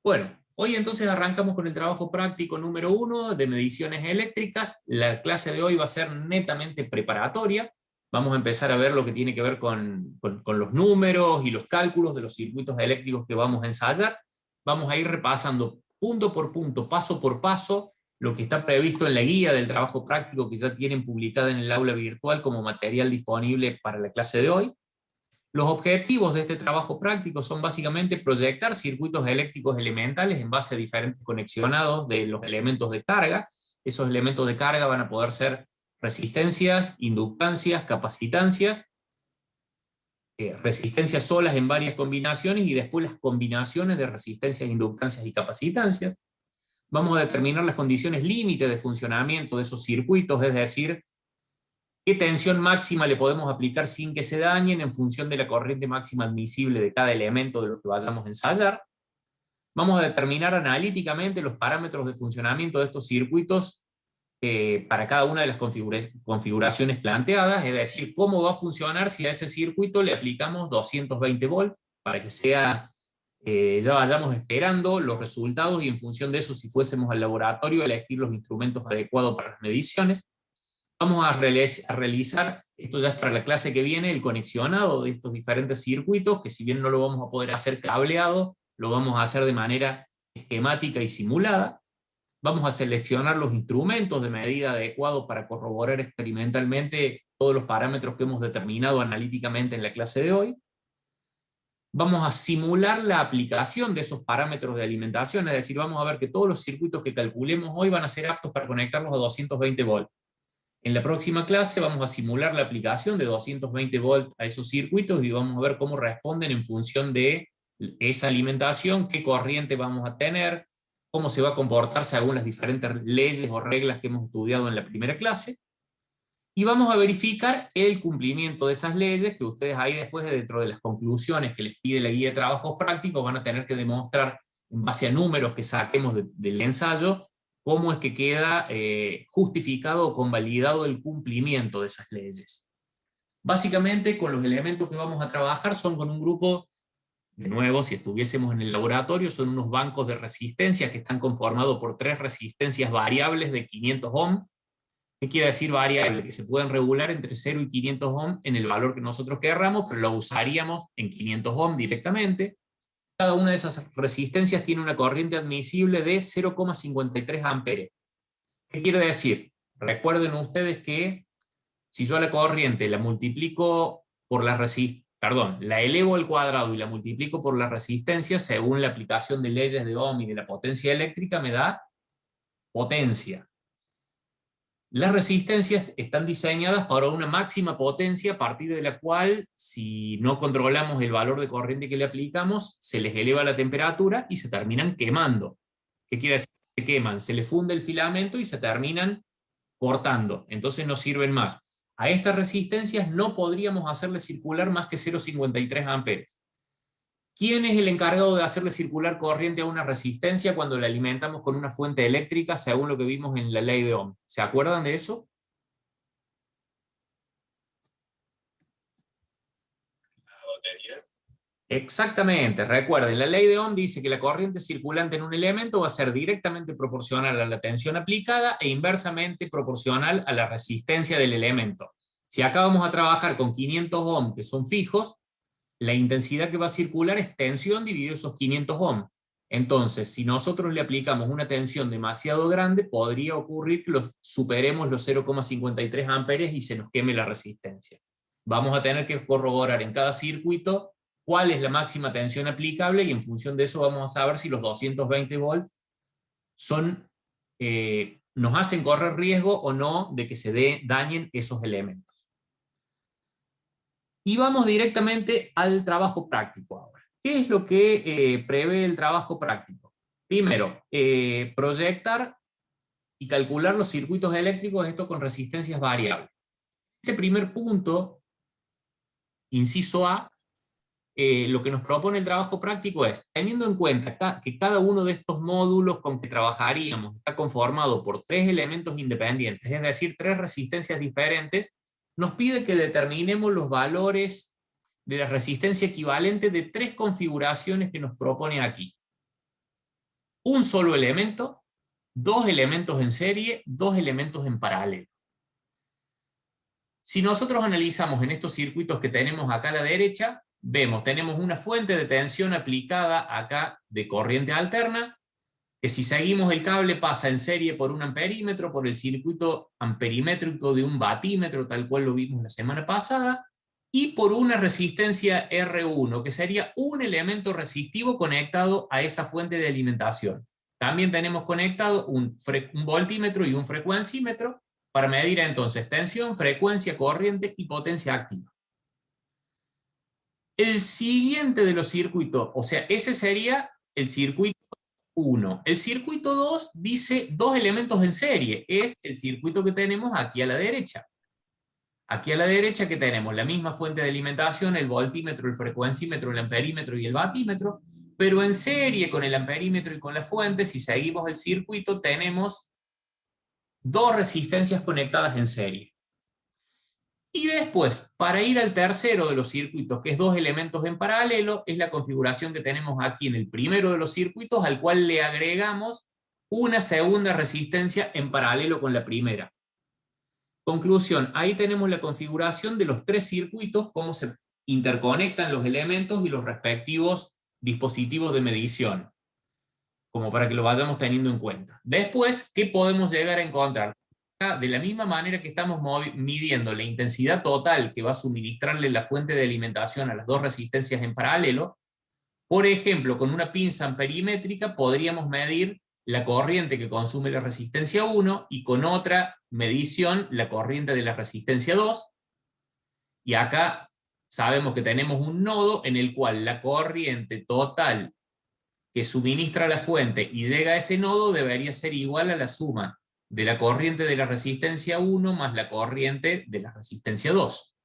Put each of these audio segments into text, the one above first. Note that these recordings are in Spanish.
Bueno, hoy entonces arrancamos con el trabajo práctico número 1 de mediciones eléctricas. La clase de hoy va a ser netamente preparatoria. Vamos a empezar a ver lo que tiene que ver con los números y los cálculos de los circuitos eléctricos que vamos a ensayar. Vamos a ir repasando punto por punto, paso por paso, lo que está previsto en la guía del trabajo práctico que ya tienen publicada en el aula virtual como material disponible para la clase de hoy. Los objetivos de este trabajo práctico son básicamente proyectar circuitos eléctricos elementales en base a diferentes conexionados de los elementos de carga. Esos elementos de carga van a poder ser resistencias, inductancias, capacitancias, resistencias solas en varias combinaciones y después las combinaciones de resistencias, inductancias y capacitancias. Vamos a determinar las condiciones límite de funcionamiento de esos circuitos, es decir, qué tensión máxima le podemos aplicar sin que se dañen en función de la corriente máxima admisible de cada elemento de lo que vayamos a ensayar. Vamos a determinar analíticamente los parámetros de funcionamiento de estos circuitos para cada una de las configuraciones planteadas, es decir, cómo va a funcionar si a ese circuito le aplicamos 220 volts, para que sea, ya vayamos esperando los resultados y en función de eso, si fuésemos al laboratorio, elegir los instrumentos adecuados para las mediciones. Vamos a realizar, esto ya es para la clase que viene, el conexionado de estos diferentes circuitos, que si bien no lo vamos a poder hacer cableado, lo vamos a hacer de manera esquemática y simulada. Vamos a seleccionar los instrumentos de medida adecuados para corroborar experimentalmente todos los parámetros que hemos determinado analíticamente en la clase de hoy. Vamos a simular la aplicación de esos parámetros de alimentación, es decir, vamos a ver que todos los circuitos que calculemos hoy van a ser aptos para conectarlos a 220 volts. En la próxima clase vamos a simular la aplicación de 220 volts a esos circuitos y vamos a ver cómo responden en función de esa alimentación, qué corriente vamos a tener, cómo se va a comportar según las diferentes leyes o reglas que hemos estudiado en la primera clase. Y vamos a verificar el cumplimiento de esas leyes que ustedes ahí después, dentro de las conclusiones que les pide la guía de trabajos prácticos, van a tener que demostrar en base a números que saquemos del ensayo, cómo es que queda justificado o convalidado el cumplimiento de esas leyes. Básicamente, con los elementos que vamos a trabajar son con un grupo, de nuevo, si estuviésemos en el laboratorio, son unos bancos de resistencia que están conformados por 3 resistencias variables de 500 ohms. ¿Qué quiere decir variable? Que se pueden regular entre 0 y 500 ohms en el valor que nosotros querramos, pero lo usaríamos en 500 ohms directamente. Cada una de esas resistencias tiene una corriente admisible de 0,53 amperes. ¿Qué quiere decir? Recuerden ustedes que si yo la corriente la multiplico por la la elevo al cuadrado y la multiplico por la resistencia, según la aplicación de leyes de Ohm y de la potencia eléctrica, me da potencia. Las resistencias están diseñadas para una máxima potencia a partir de la cual, si no controlamos el valor de corriente que le aplicamos, se les eleva la temperatura y se terminan quemando. ¿Qué quiere decir? Se queman, se les funde el filamento y se terminan cortando, entonces no sirven más. A estas resistencias no podríamos hacerle circular más que 0,53 amperes. ¿Quién es el encargado de hacerle circular corriente a una resistencia cuando la alimentamos con una fuente eléctrica, según lo que vimos en la ley de Ohm? ¿Se acuerdan de eso? Exactamente, recuerden, la ley de Ohm dice que la corriente circulante en un elemento va a ser directamente proporcional a la tensión aplicada e inversamente proporcional a la resistencia del elemento. Si acá vamos a trabajar con 500 ohm que son fijos, la intensidad que va a circular es tensión dividido esos 500 ohm. Entonces, si nosotros le aplicamos una tensión demasiado grande, podría ocurrir que superemos los 0,53 amperes y se nos queme la resistencia. Vamos a tener que corroborar en cada circuito cuál es la máxima tensión aplicable y en función de eso vamos a saber si los 220 volts nos hacen correr riesgo o no de que se dañen esos elementos. Y vamos directamente al trabajo práctico ahora. ¿Qué es lo que prevé el trabajo práctico? Primero, proyectar y calcular los circuitos eléctricos, esto con resistencias variables. Este primer punto, inciso A, lo que nos propone el trabajo práctico es, teniendo en cuenta que cada uno de estos módulos con que trabajaríamos está conformado por 3 elementos independientes, es decir, 3 resistencias diferentes, nos pide que determinemos los valores de la resistencia equivalente de 3 configuraciones que nos propone aquí. un solo elemento, dos elementos en serie, dos elementos en paralelo. Si nosotros analizamos en estos circuitos que tenemos acá a la derecha, vemos, tenemos una fuente de tensión aplicada acá de corriente alterna, que si seguimos el cable pasa en serie por un amperímetro, por el circuito amperimétrico de un batímetro, tal cual lo vimos la semana pasada, y por una resistencia R1, que sería un elemento resistivo conectado a esa fuente de alimentación. También tenemos conectado un voltímetro y un frecuencímetro para medir entonces tensión, frecuencia, corriente y potencia activa. El siguiente de los circuitos, o sea, ese sería el circuito 1. El circuito 2 dice dos elementos en serie. Es el circuito que tenemos aquí a la derecha. Aquí a la derecha que tenemos la misma fuente de alimentación, el voltímetro, el frecuencímetro, el amperímetro y el batímetro, pero en serie con el amperímetro y con la fuente, si seguimos el circuito, tenemos dos resistencias conectadas en serie. Y después, para ir al tercero de los circuitos, que es dos elementos en paralelo, es la configuración que tenemos aquí en el primero de los circuitos, al cual le agregamos una segunda resistencia en paralelo con la primera. Conclusión, ahí tenemos la configuración de los tres circuitos, cómo se interconectan los elementos y los respectivos dispositivos de medición, como para que lo vayamos teniendo en cuenta. Después, ¿qué podemos llegar a encontrar? De la misma manera que estamos midiendo la intensidad total que va a suministrarle la fuente de alimentación a las dos resistencias en paralelo, por ejemplo, con una pinza amperimétrica podríamos medir la corriente que consume la resistencia 1 y con otra medición la corriente de la resistencia 2. Y acá sabemos que tenemos un nodo en el cual la corriente total que suministra la fuente y llega a ese nodo debería ser igual a la suma de la corriente de la resistencia 1 más la corriente de la resistencia 2.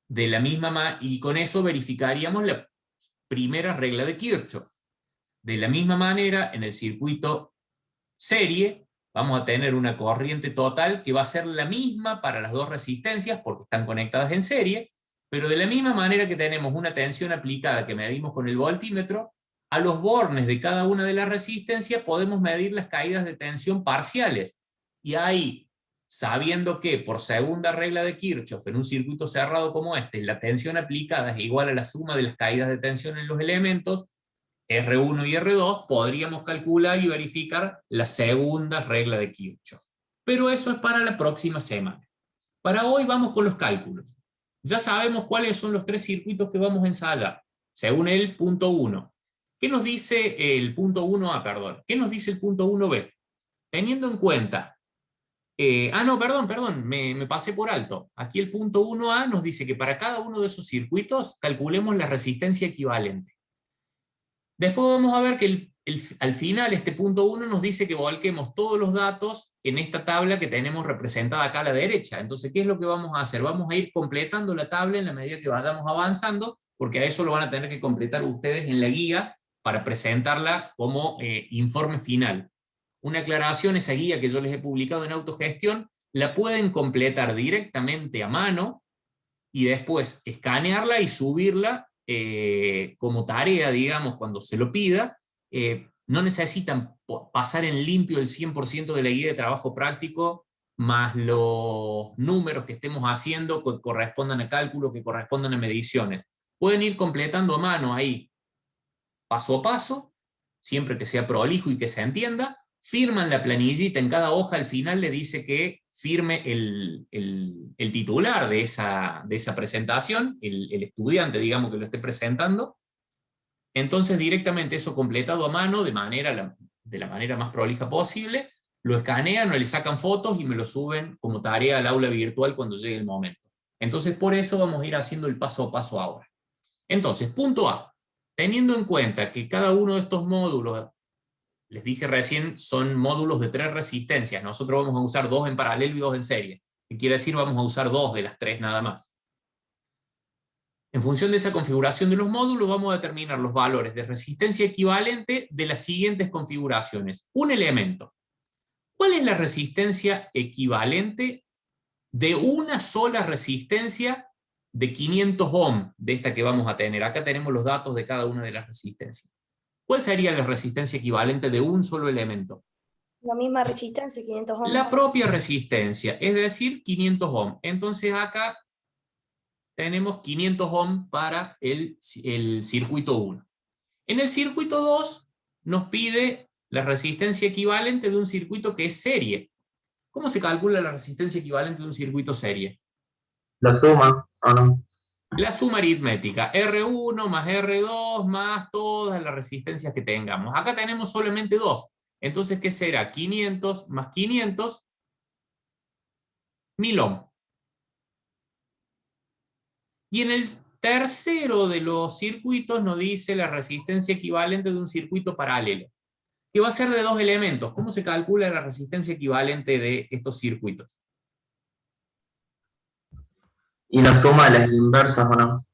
De la misma y con eso verificaríamos la primera regla de Kirchhoff. De la misma manera, en el circuito serie, vamos a tener una corriente total que va a ser la misma para las dos resistencias, porque están conectadas en serie, pero de la misma manera que tenemos una tensión aplicada que medimos con el voltímetro, a los bornes de cada una de las resistencias podemos medir las caídas de tensión parciales. Y ahí, sabiendo que por segunda regla de Kirchhoff, en un circuito cerrado como este, la tensión aplicada es igual a la suma de las caídas de tensión en los elementos, R1 y R2, podríamos calcular y verificar la segunda regla de Kirchhoff. Pero eso es para la próxima semana. Para hoy vamos con los cálculos. Ya sabemos cuáles son los tres circuitos que vamos a ensayar, según el punto 1. ¿Qué nos dice el punto 1A, perdón? ¿Qué nos dice el punto 1B? Teniendo en cuenta... perdón, me pasé por alto. Aquí el punto 1A nos dice que para cada uno de esos circuitos calculemos la resistencia equivalente. Después vamos a ver que al final este punto 1 nos dice que volquemos todos los datos en esta tabla que tenemos representada acá a la derecha. Entonces, ¿qué es lo que vamos a hacer? Vamos a ir completando la tabla en la medida que vayamos avanzando, porque a eso lo van a tener que completar ustedes en la guía para presentarla como informe final. Una aclaración, esa guía que yo les he publicado en autogestión, la pueden completar directamente a mano y después escanearla y subirla como tarea, digamos, cuando se lo pida. No necesitan pasar en limpio el 100% de la guía de trabajo práctico, más los números que estemos haciendo que correspondan a cálculo, que correspondan a mediciones. Pueden ir completando a mano ahí, paso a paso, siempre que sea prolijo y que se entienda. Firman la planillita en cada hoja, al final le dice que firme el titular de esa presentación, el estudiante, digamos, que lo esté presentando. Entonces directamente eso completado a mano, de la manera más prolija posible, lo escanean o le sacan fotos y me lo suben como tarea al aula virtual cuando llegue el momento. Entonces por eso vamos a ir haciendo el paso a paso ahora. Entonces, punto A. Teniendo en cuenta que cada uno de estos módulos, les dije recién, son módulos de 3 resistencias. Nosotros vamos a usar 2 en paralelo y 2 en serie. ¿Qué quiere decir? Vamos a usar 2 de las 3 nada más. En función de esa configuración de los módulos, vamos a determinar los valores de resistencia equivalente de las siguientes configuraciones. Un elemento. ¿Cuál es la resistencia equivalente de una sola resistencia de 500 ohm, de esta que vamos a tener? Acá tenemos los datos de cada una de las resistencias. ¿Cuál sería la resistencia equivalente de un solo elemento? La misma resistencia, 500 ohms. La propia resistencia, es decir, 500 ohms. Entonces acá tenemos 500 ohms para el circuito 1. En el circuito 2 nos pide la resistencia equivalente de un circuito que es serie. ¿Cómo se calcula la resistencia equivalente de un circuito serie? La suma, ¿o no? La suma aritmética, R1 más R2 más todas las resistencias que tengamos. Acá tenemos solamente dos. Entonces, ¿qué será? 500 más 500, 1000 ohms. Y en el tercero de los circuitos nos dice la resistencia equivalente de un circuito paralelo, que va a ser de dos elementos. ¿Cómo se calcula la resistencia equivalente de estos circuitos? Y la suma de las inversas, ¿o no?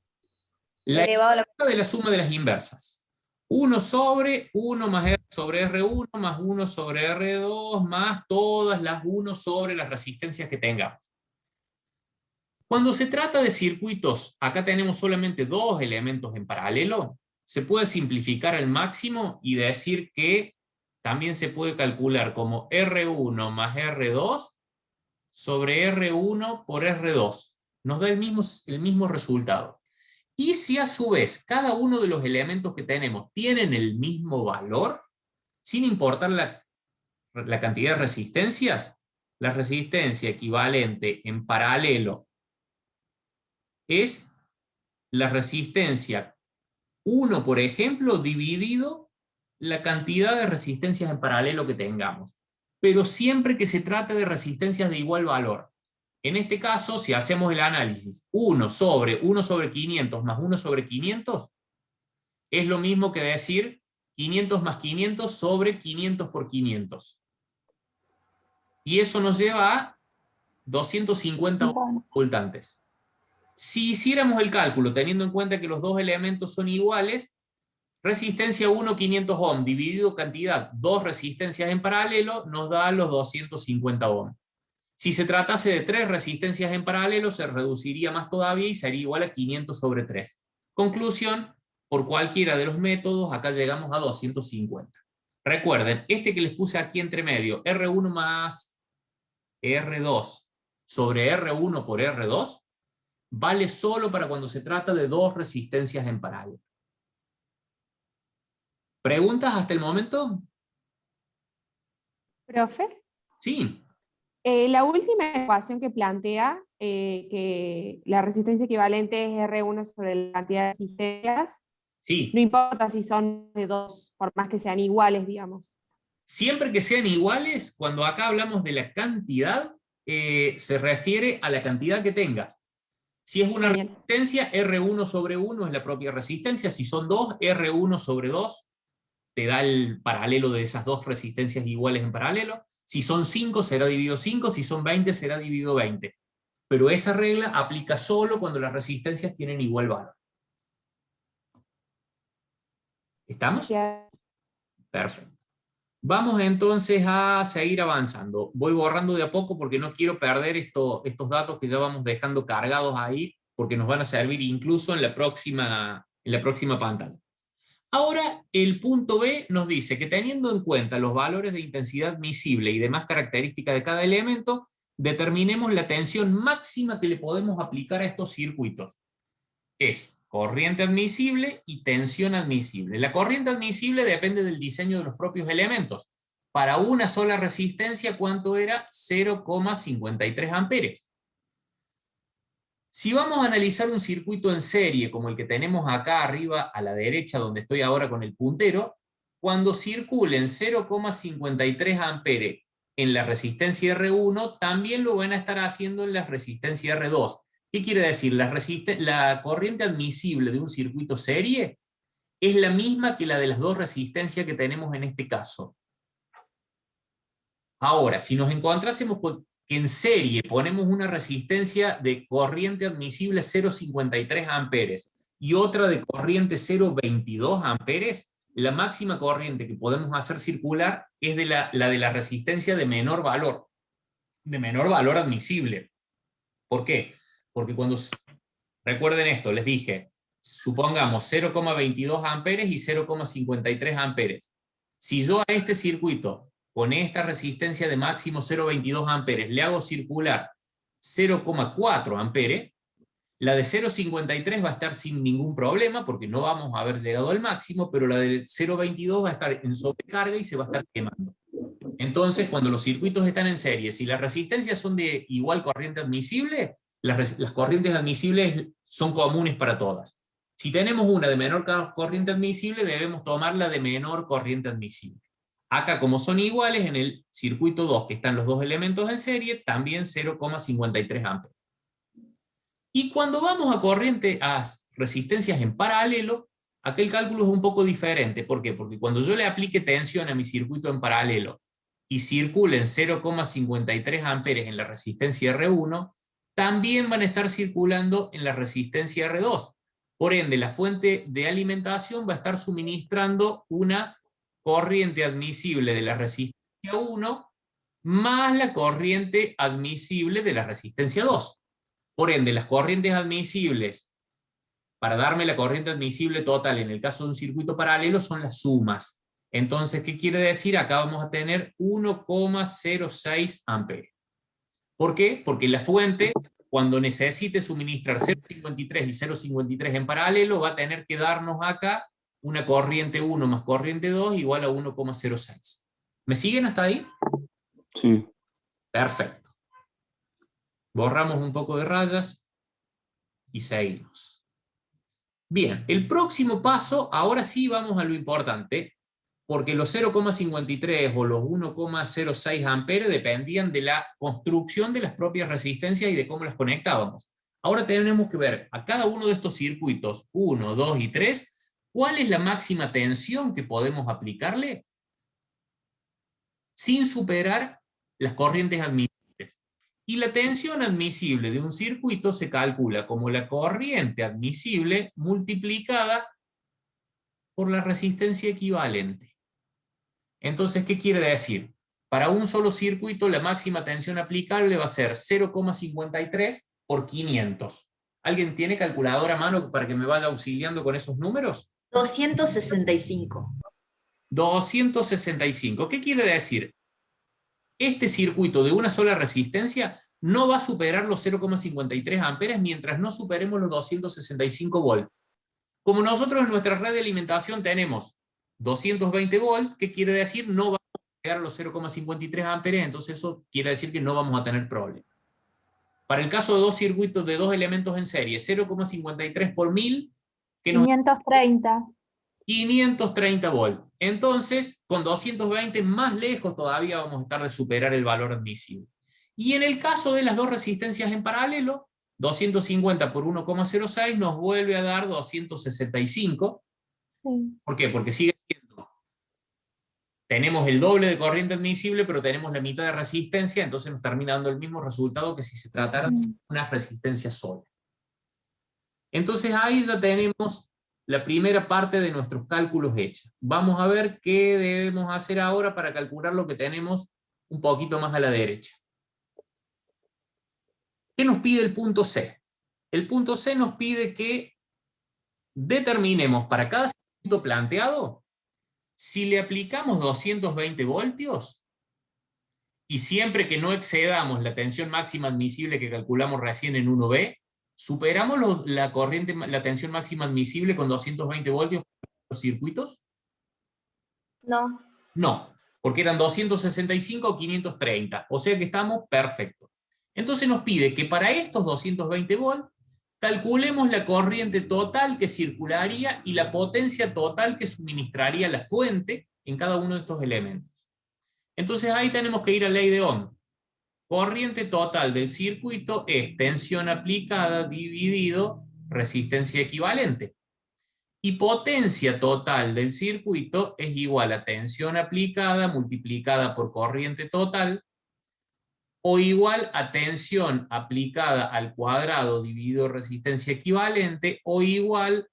La Elevado a la... de la suma de las inversas. 1 sobre 1 más R sobre R1 más 1 sobre R2 más todas las 1 sobre las resistencias que tengamos. Cuando se trata de circuitos, acá tenemos solamente dos elementos en paralelo, se puede simplificar al máximo y decir que también se puede calcular como R1 más R2 sobre R1 por R2. Nos da el mismo resultado. Y si a su vez cada uno de los elementos que tenemos tienen el mismo valor, sin importar la cantidad de resistencias, la resistencia equivalente en paralelo es la resistencia 1, por ejemplo, dividido la cantidad de resistencias en paralelo que tengamos. Pero siempre que se trate de resistencias de igual valor. En este caso, si hacemos el análisis, 1 sobre 500 más 1 sobre 500, es lo mismo que decir 500 más 500 sobre 500 por 500. Y eso nos lleva a 250 voltantes. Si hiciéramos el cálculo teniendo en cuenta que los dos elementos son iguales, resistencia 1, 500 ohms, dividido cantidad, dos resistencias en paralelo, nos da los 250 ohms. Si se tratase de tres resistencias en paralelo, se reduciría más todavía y sería igual a 500 sobre 3. Conclusión, por cualquiera de los métodos, acá llegamos a 250. Recuerden, este que les puse aquí entre medio, R1 más R2 sobre R1 por R2, vale solo para cuando se trata de dos resistencias en paralelo. ¿Preguntas hasta el momento? Profe, Sí. la última ecuación que plantea que la resistencia equivalente es R1 sobre la cantidad de resistencias, Sí. no importa si son de dos, por más que sean iguales, digamos. Siempre que sean iguales, cuando acá hablamos de la cantidad, se refiere a la cantidad que tengas. Si es una Bien. resistencia, R1 sobre 1 es la propia resistencia. Si son dos, R1 sobre 2 te da el paralelo de esas dos resistencias iguales en paralelo. Si son 5, será dividido 5. Si son 20, será dividido 20. Pero esa regla aplica solo cuando las resistencias tienen igual valor. ¿Estamos? Gracias. Perfecto. Vamos entonces a seguir avanzando. Voy borrando de a poco porque no quiero perder estos datos que ya vamos dejando cargados ahí, porque nos van a servir incluso en la próxima pantalla. Ahora, el punto B nos dice que teniendo en cuenta los valores de intensidad admisible y demás características de cada elemento, determinemos la tensión máxima que le podemos aplicar a estos circuitos. Es corriente admisible y tensión admisible. La corriente admisible depende del diseño de los propios elementos. Para una sola resistencia, ¿cuánto era? 0,53 amperes. Si vamos a analizar un circuito en serie, como el que tenemos acá arriba a la derecha, donde estoy ahora con el puntero, cuando circulen 0,53 amperes en la resistencia R1, también lo van a estar haciendo en la resistencia R2. ¿Qué quiere decir? La corriente admisible de un circuito serie es la misma que la de las dos resistencias que tenemos en este caso. Ahora, si nos encontrásemos con que en serie ponemos una resistencia de corriente admisible 0,53 amperes y otra de corriente 0,22 amperes, la máxima corriente que podemos hacer circular es la de la resistencia de menor valor admisible. ¿Por qué? Porque recuerden esto, les dije, supongamos 0,22 amperes y 0,53 amperes. Si yo a este circuito, con esta resistencia de máximo 0,22 amperes, le hago circular 0,4 amperes, la de 0,53 va a estar sin ningún problema, porque no vamos a haber llegado al máximo, pero la de 0,22 va a estar en sobrecarga y se va a estar quemando. Entonces, cuando los circuitos están en serie, si las resistencias son de igual corriente admisible, las corrientes admisibles son comunes para todas. Si tenemos una de menor corriente admisible, debemos tomarla de menor corriente admisible. Acá, como son iguales, en el circuito 2, que están los dos elementos en serie, también 0,53 amperes. Y cuando vamos a resistencias en paralelo, aquel cálculo es un poco diferente. ¿Por qué? Porque cuando yo le aplique tensión a mi circuito en paralelo y circulen 0,53 amperes en la resistencia R1, también van a estar circulando en la resistencia R2. Por ende, la fuente de alimentación va a estar suministrando una corriente admisible de la resistencia 1 más la corriente admisible de la resistencia 2. Por ende, las corrientes admisibles, para darme la corriente admisible total en el caso de un circuito paralelo, son las sumas. Entonces, ¿qué quiere decir? Acá vamos a tener 1,06 amperes. ¿Por qué? Porque la fuente, cuando necesite suministrar 0,53 y 0,53 en paralelo, va a tener que darnos acá una corriente 1 más corriente 2 igual a 1,06. ¿Me siguen hasta ahí? Sí. Perfecto. Borramos un poco de rayas y seguimos. Bien, el próximo paso, ahora sí vamos a lo importante, porque los 0,53 o los 1,06 amperes dependían de la construcción de las propias resistencias y de cómo las conectábamos. Ahora tenemos que ver a cada uno de estos circuitos, 1, 2 y 3, cuál es la máxima tensión que podemos aplicarle sin superar las corrientes admisibles. Y la tensión admisible de un circuito se calcula como la corriente admisible multiplicada por la resistencia equivalente. Entonces, ¿qué quiere decir? Para un solo circuito la máxima tensión aplicable va a ser 0,53 por 500. ¿Alguien tiene calculadora a mano para que me vaya auxiliando con esos números? 265. 265. ¿Qué quiere decir? Este circuito de una sola resistencia no va a superar los 0,53 amperes mientras no superemos los 265 volts. Como nosotros en nuestra red de alimentación tenemos 220 volts, ¿qué quiere decir? No vamos a llegar a los 0,53 amperes, entonces eso quiere decir que no vamos a tener problema. Para el caso de dos circuitos de dos elementos en serie, 0,53 por 1000, que nos 530. 530 volts. Entonces, con 220 más lejos todavía vamos a estar de superar el valor admisible. Y en el caso de las dos resistencias en paralelo, 250 por 1,06 nos vuelve a dar 265. Sí. ¿Por qué? Porque sigue siendo, tenemos el doble de corriente admisible, pero tenemos la mitad de resistencia, entonces nos termina dando el mismo resultado que si se tratara de una resistencia sola. Entonces ahí ya tenemos la primera parte de nuestros cálculos hechos. Vamos a ver qué debemos hacer ahora para calcular lo que tenemos un poquito más a la derecha. ¿Qué nos pide el punto C? El punto C nos pide que determinemos para cada circuito planteado si le aplicamos 220 voltios y siempre que no excedamos la tensión máxima admisible que calculamos recién en 1B, ¿superamos la tensión máxima admisible con 220 voltios en los circuitos? No. No, porque eran 265 o 530, o sea que estamos perfectos. Entonces nos pide que para estos 220 volts calculemos la corriente total que circularía y la potencia total que suministraría la fuente en cada uno de estos elementos. Entonces ahí tenemos que ir a la ley de Ohm. Corriente total del circuito es tensión aplicada dividido resistencia equivalente. Y potencia total del circuito es igual a tensión aplicada multiplicada por corriente total o igual a tensión aplicada al cuadrado dividido resistencia equivalente o igual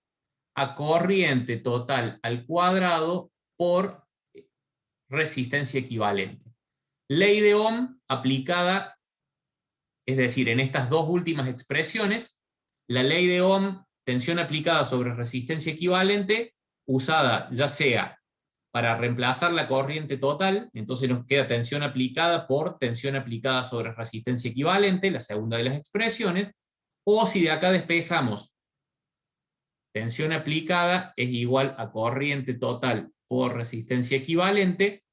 a corriente total al cuadrado por resistencia equivalente. Ley de Ohm aplicada, es decir, en estas dos últimas expresiones, la ley de Ohm tensión aplicada sobre resistencia equivalente, usada ya sea para reemplazar la corriente total, entonces nos queda tensión aplicada por tensión aplicada sobre resistencia equivalente, la segunda de las expresiones, o si de acá despejamos tensión aplicada es igual a corriente total por resistencia equivalente,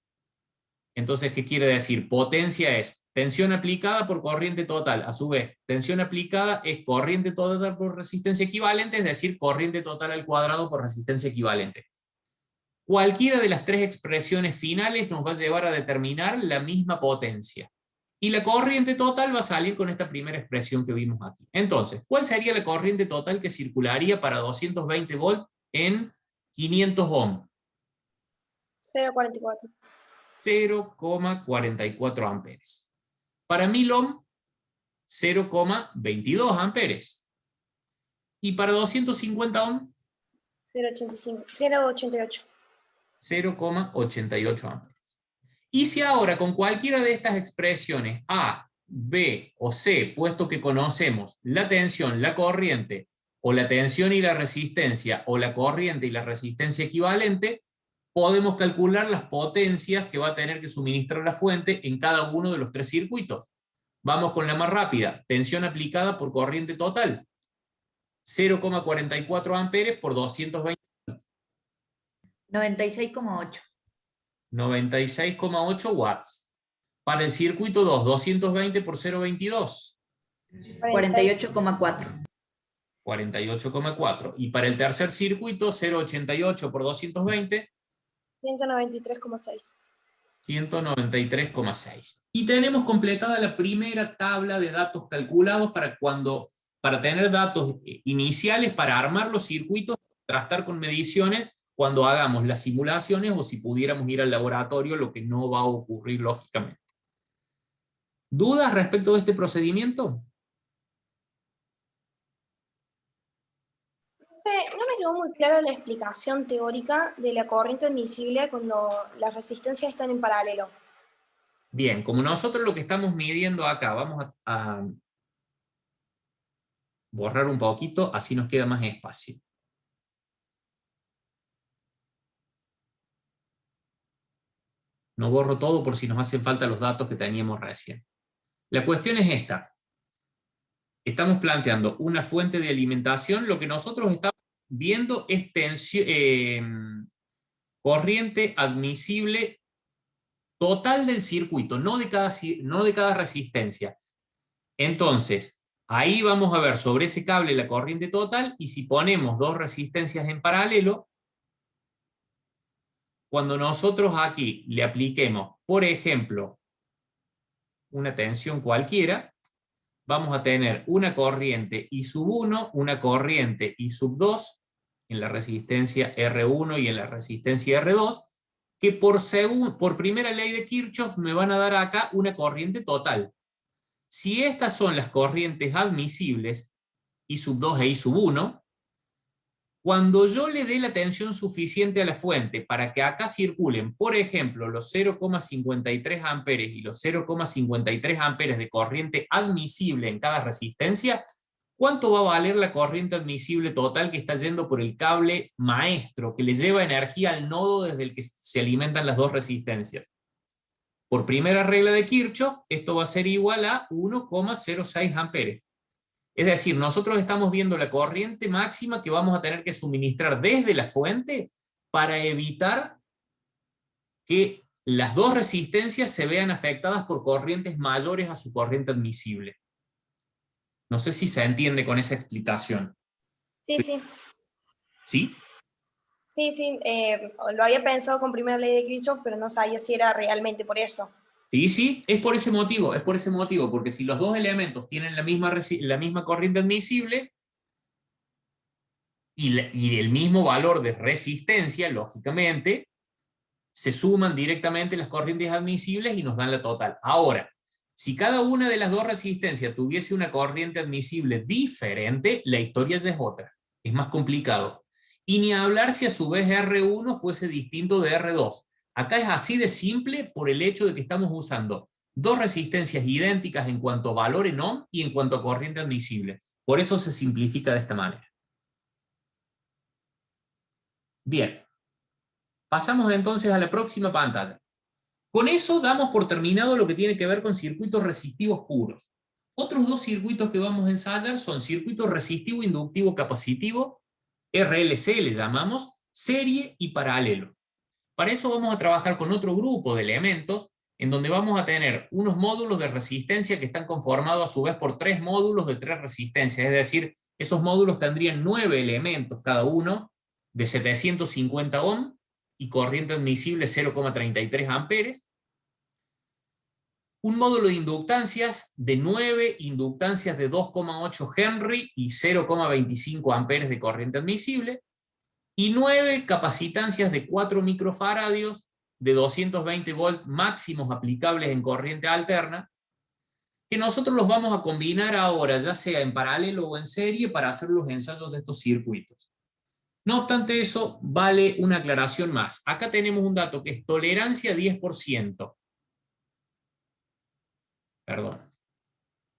entonces, ¿qué quiere decir? Potencia es tensión aplicada por corriente total, a su vez, tensión aplicada es corriente total por resistencia equivalente, es decir, corriente total al cuadrado por resistencia equivalente. Cualquiera de las tres expresiones finales nos va a llevar a determinar la misma potencia. Y la corriente total va a salir con esta primera expresión que vimos aquí. Entonces, ¿cuál sería la corriente total que circularía para 220 volts en 500 ohm? 0,44. 0,44 amperes. Para 1000 ohm, 0,22 amperes. Y para 250 ohm, 0,85. 0,88. 0,88 amperes. Y si ahora con cualquiera de estas expresiones A, B o C, puesto que conocemos la tensión, la corriente, o la tensión y la resistencia, o la corriente y la resistencia equivalente, podemos calcular las potencias que va a tener que suministrar la fuente en cada uno de los tres circuitos. Vamos con la más rápida, tensión aplicada por corriente total. 0,44 amperes por 220. 96,8. 96,8 watts. Para el circuito 2, 220 por 0,22. 48,4. 48,4. Y para el tercer circuito, 0,88 por 220. 193,6. 193,6. Y tenemos completada la primera tabla de datos calculados para tener datos iniciales para armar los circuitos, contrastar con mediciones cuando hagamos las simulaciones o si pudiéramos ir al laboratorio, lo que no va a ocurrir lógicamente. ¿Dudas respecto de este procedimiento? No me quedó muy clara la explicación teórica de la corriente admisible cuando las resistencias están en paralelo. Bien, como nosotros lo que estamos midiendo acá, vamos a borrar un poquito, así nos queda más espacio. No borro todo por si nos hacen falta los datos que teníamos recién. La cuestión es esta. Estamos planteando una fuente de alimentación, lo que nosotros estamos viendo es corriente admisible total del circuito, no de cada resistencia. Entonces, ahí vamos a ver sobre ese cable la corriente total, y si ponemos dos resistencias en paralelo, cuando nosotros aquí le apliquemos, por ejemplo, una tensión cualquiera, vamos a tener una corriente I sub 1, una corriente I sub 2, en la resistencia R1 y en la resistencia R2, que por primera ley de Kirchhoff me van a dar acá una corriente total. Si estas son las corrientes admisibles, I sub 2 e I sub 1, cuando yo le dé la tensión suficiente a la fuente para que acá circulen, por ejemplo, los 0,53 amperes y los 0,53 amperes de corriente admisible en cada resistencia, ¿cuánto va a valer la corriente admisible total que está yendo por el cable maestro, que le lleva energía al nodo desde el que se alimentan las dos resistencias? Por primera regla de Kirchhoff, esto va a ser igual a 1,06 amperes. Es decir, nosotros estamos viendo la corriente máxima que vamos a tener que suministrar desde la fuente para evitar que las dos resistencias se vean afectadas por corrientes mayores a su corriente admisible. No sé si se entiende con esa explicación. Sí. ¿Sí? Sí, lo había pensado con primera ley de Kirchhoff, pero no sabía si era realmente por eso. Sí, es por ese motivo, porque si los dos elementos tienen la misma corriente admisible y el mismo valor de resistencia, lógicamente, se suman directamente las corrientes admisibles y nos dan la total. Ahora, si cada una de las dos resistencias tuviese una corriente admisible diferente, la historia ya es otra, es más complicado. Y ni hablar si a su vez R1 fuese distinto de R2. Acá es así de simple por el hecho de que estamos usando dos resistencias idénticas en cuanto a valor en ohm y en cuanto a corriente admisible. Por eso se simplifica de esta manera. Bien. Pasamos entonces a la próxima pantalla. Con eso damos por terminado lo que tiene que ver con circuitos resistivos puros. Otros dos circuitos que vamos a ensayar son circuito resistivo inductivo capacitivo, RLC le llamamos, serie y paralelo. Para eso vamos a trabajar con otro grupo de elementos, en donde vamos a tener unos módulos de resistencia que están conformados a su vez por 3 módulos de 3 resistencias, es decir, esos módulos tendrían 9 elementos cada uno, de 750 ohm, y corriente admisible 0,33 amperes. Un módulo de inductancias de 9 inductancias de 2,8 Henry y 0,25 amperes de corriente admisible, y 9 capacitancias de 4 microfaradios de 220 volts máximos aplicables en corriente alterna, que nosotros los vamos a combinar ahora, ya sea en paralelo o en serie, para hacer los ensayos de estos circuitos. No obstante eso, vale una aclaración más. Acá tenemos un dato que es tolerancia 10%. Perdón.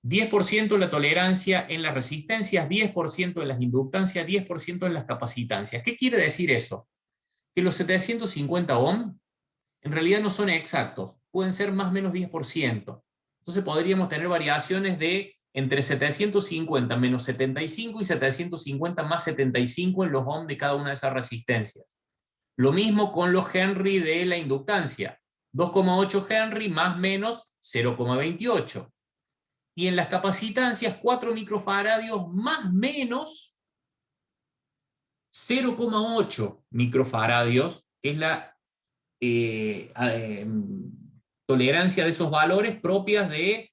10% la tolerancia en las resistencias, 10% en las inductancias, 10% en las capacitancias. ¿Qué quiere decir eso? Que los 750 ohm en realidad no son exactos, pueden ser más o menos 10%. Entonces podríamos tener variaciones de entre 750 menos 75 y 750 más 75 en los ohm de cada una de esas resistencias. Lo mismo con los Henry de la inductancia, 2,8 Henry más menos 0,28. Y en las capacitancias 4 microfaradios más menos 0,8 microfaradios, que es la tolerancia de esos valores propias de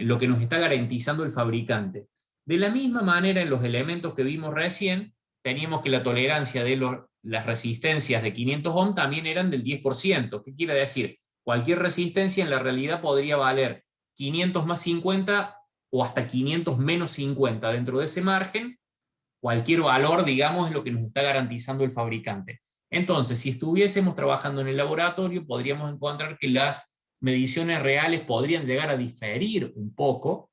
lo que nos está garantizando el fabricante. De la misma manera, en los elementos que vimos recién, teníamos que la tolerancia de las resistencias de 500 ohm también eran del 10%. ¿Qué quiere decir? Cualquier resistencia en la realidad podría valer 500 más 50 o hasta 500 menos 50. Dentro de ese margen, cualquier valor, digamos, es lo que nos está garantizando el fabricante. Entonces, si estuviésemos trabajando en el laboratorio, podríamos encontrar que las mediciones reales podrían llegar a diferir un poco,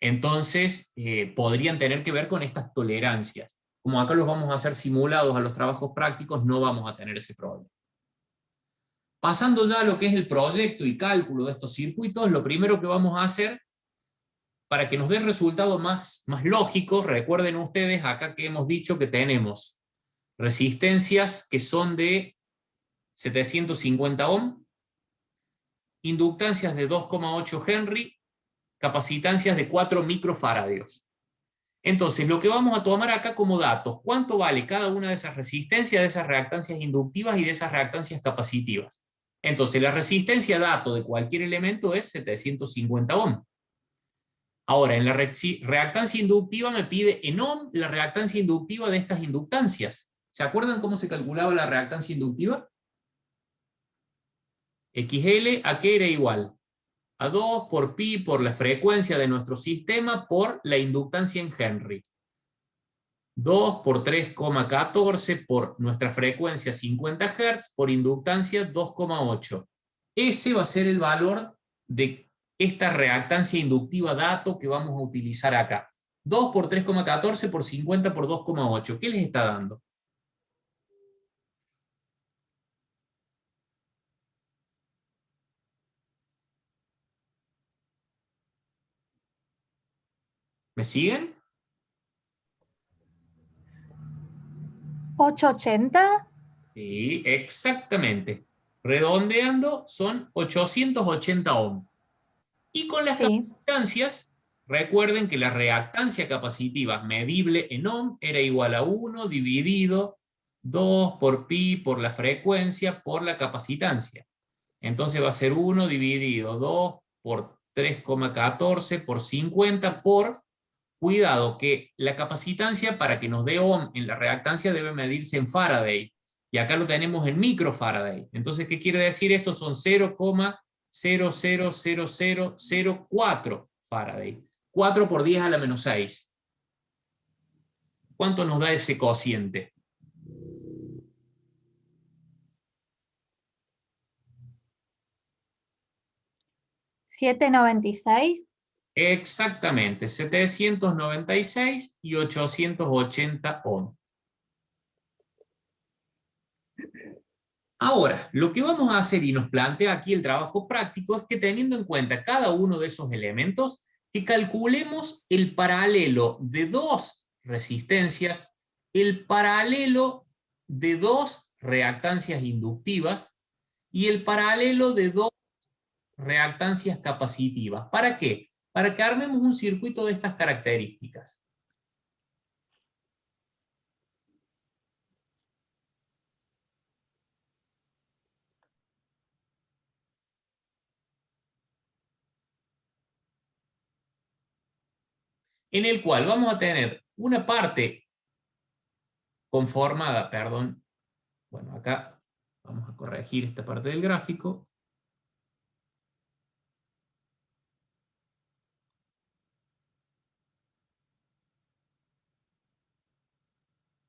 entonces podrían tener que ver con estas tolerancias. Como acá los vamos a hacer simulados a los trabajos prácticos, no vamos a tener ese problema. Pasando ya a lo que es el proyecto y cálculo de estos circuitos, lo primero que vamos a hacer, para que nos dé resultados más lógicos, recuerden ustedes acá que hemos dicho que tenemos resistencias que son de 750 ohm, inductancias de 2,8 Henry, capacitancias de 4 microfaradios. Entonces, lo que vamos a tomar acá como datos, ¿cuánto vale cada una de esas resistencias, de esas reactancias inductivas y de esas reactancias capacitivas? Entonces, la resistencia dato de cualquier elemento es 750 ohm. Ahora, en la reactancia inductiva me pide en ohm la reactancia inductiva de estas inductancias. ¿Se acuerdan cómo se calculaba la reactancia inductiva? XL, ¿a qué era igual? A 2 por pi por la frecuencia de nuestro sistema por la inductancia en Henry. 2 por 3,14 por nuestra frecuencia 50 Hz por inductancia 2,8. Ese va a ser el valor de esta reactancia inductiva dato que vamos a utilizar acá. 2 por 3,14 por 50 por 2,8. ¿Qué les está dando? ¿Me siguen? 880. Sí, exactamente. Redondeando son 880 ohm. Y con las capacitancias, recuerden que la reactancia capacitiva medible en ohm era igual a 1 dividido 2 por pi por la frecuencia por la capacitancia. Entonces va a ser 1 dividido 2 por 3,14 por 50 por... Cuidado que la capacitancia para que nos dé ohm en la reactancia debe medirse en Faraday. Y acá lo tenemos en microfaraday. Entonces, ¿qué quiere decir esto? Son 0,000004 Faraday. 4 por 10 a la menos 6. ¿Cuánto nos da ese cociente? ¿796? Exactamente, 796 y 880 ohm. Ahora, lo que vamos a hacer y nos plantea aquí el trabajo práctico es que teniendo en cuenta cada uno de esos elementos, que calculemos el paralelo de dos resistencias, el paralelo de dos reactancias inductivas y el paralelo de dos reactancias capacitivas. ¿Para qué? Para que armemos un circuito de estas características. En el cual vamos a tener una parte conformada, perdón, bueno, acá vamos a corregir esta parte del gráfico.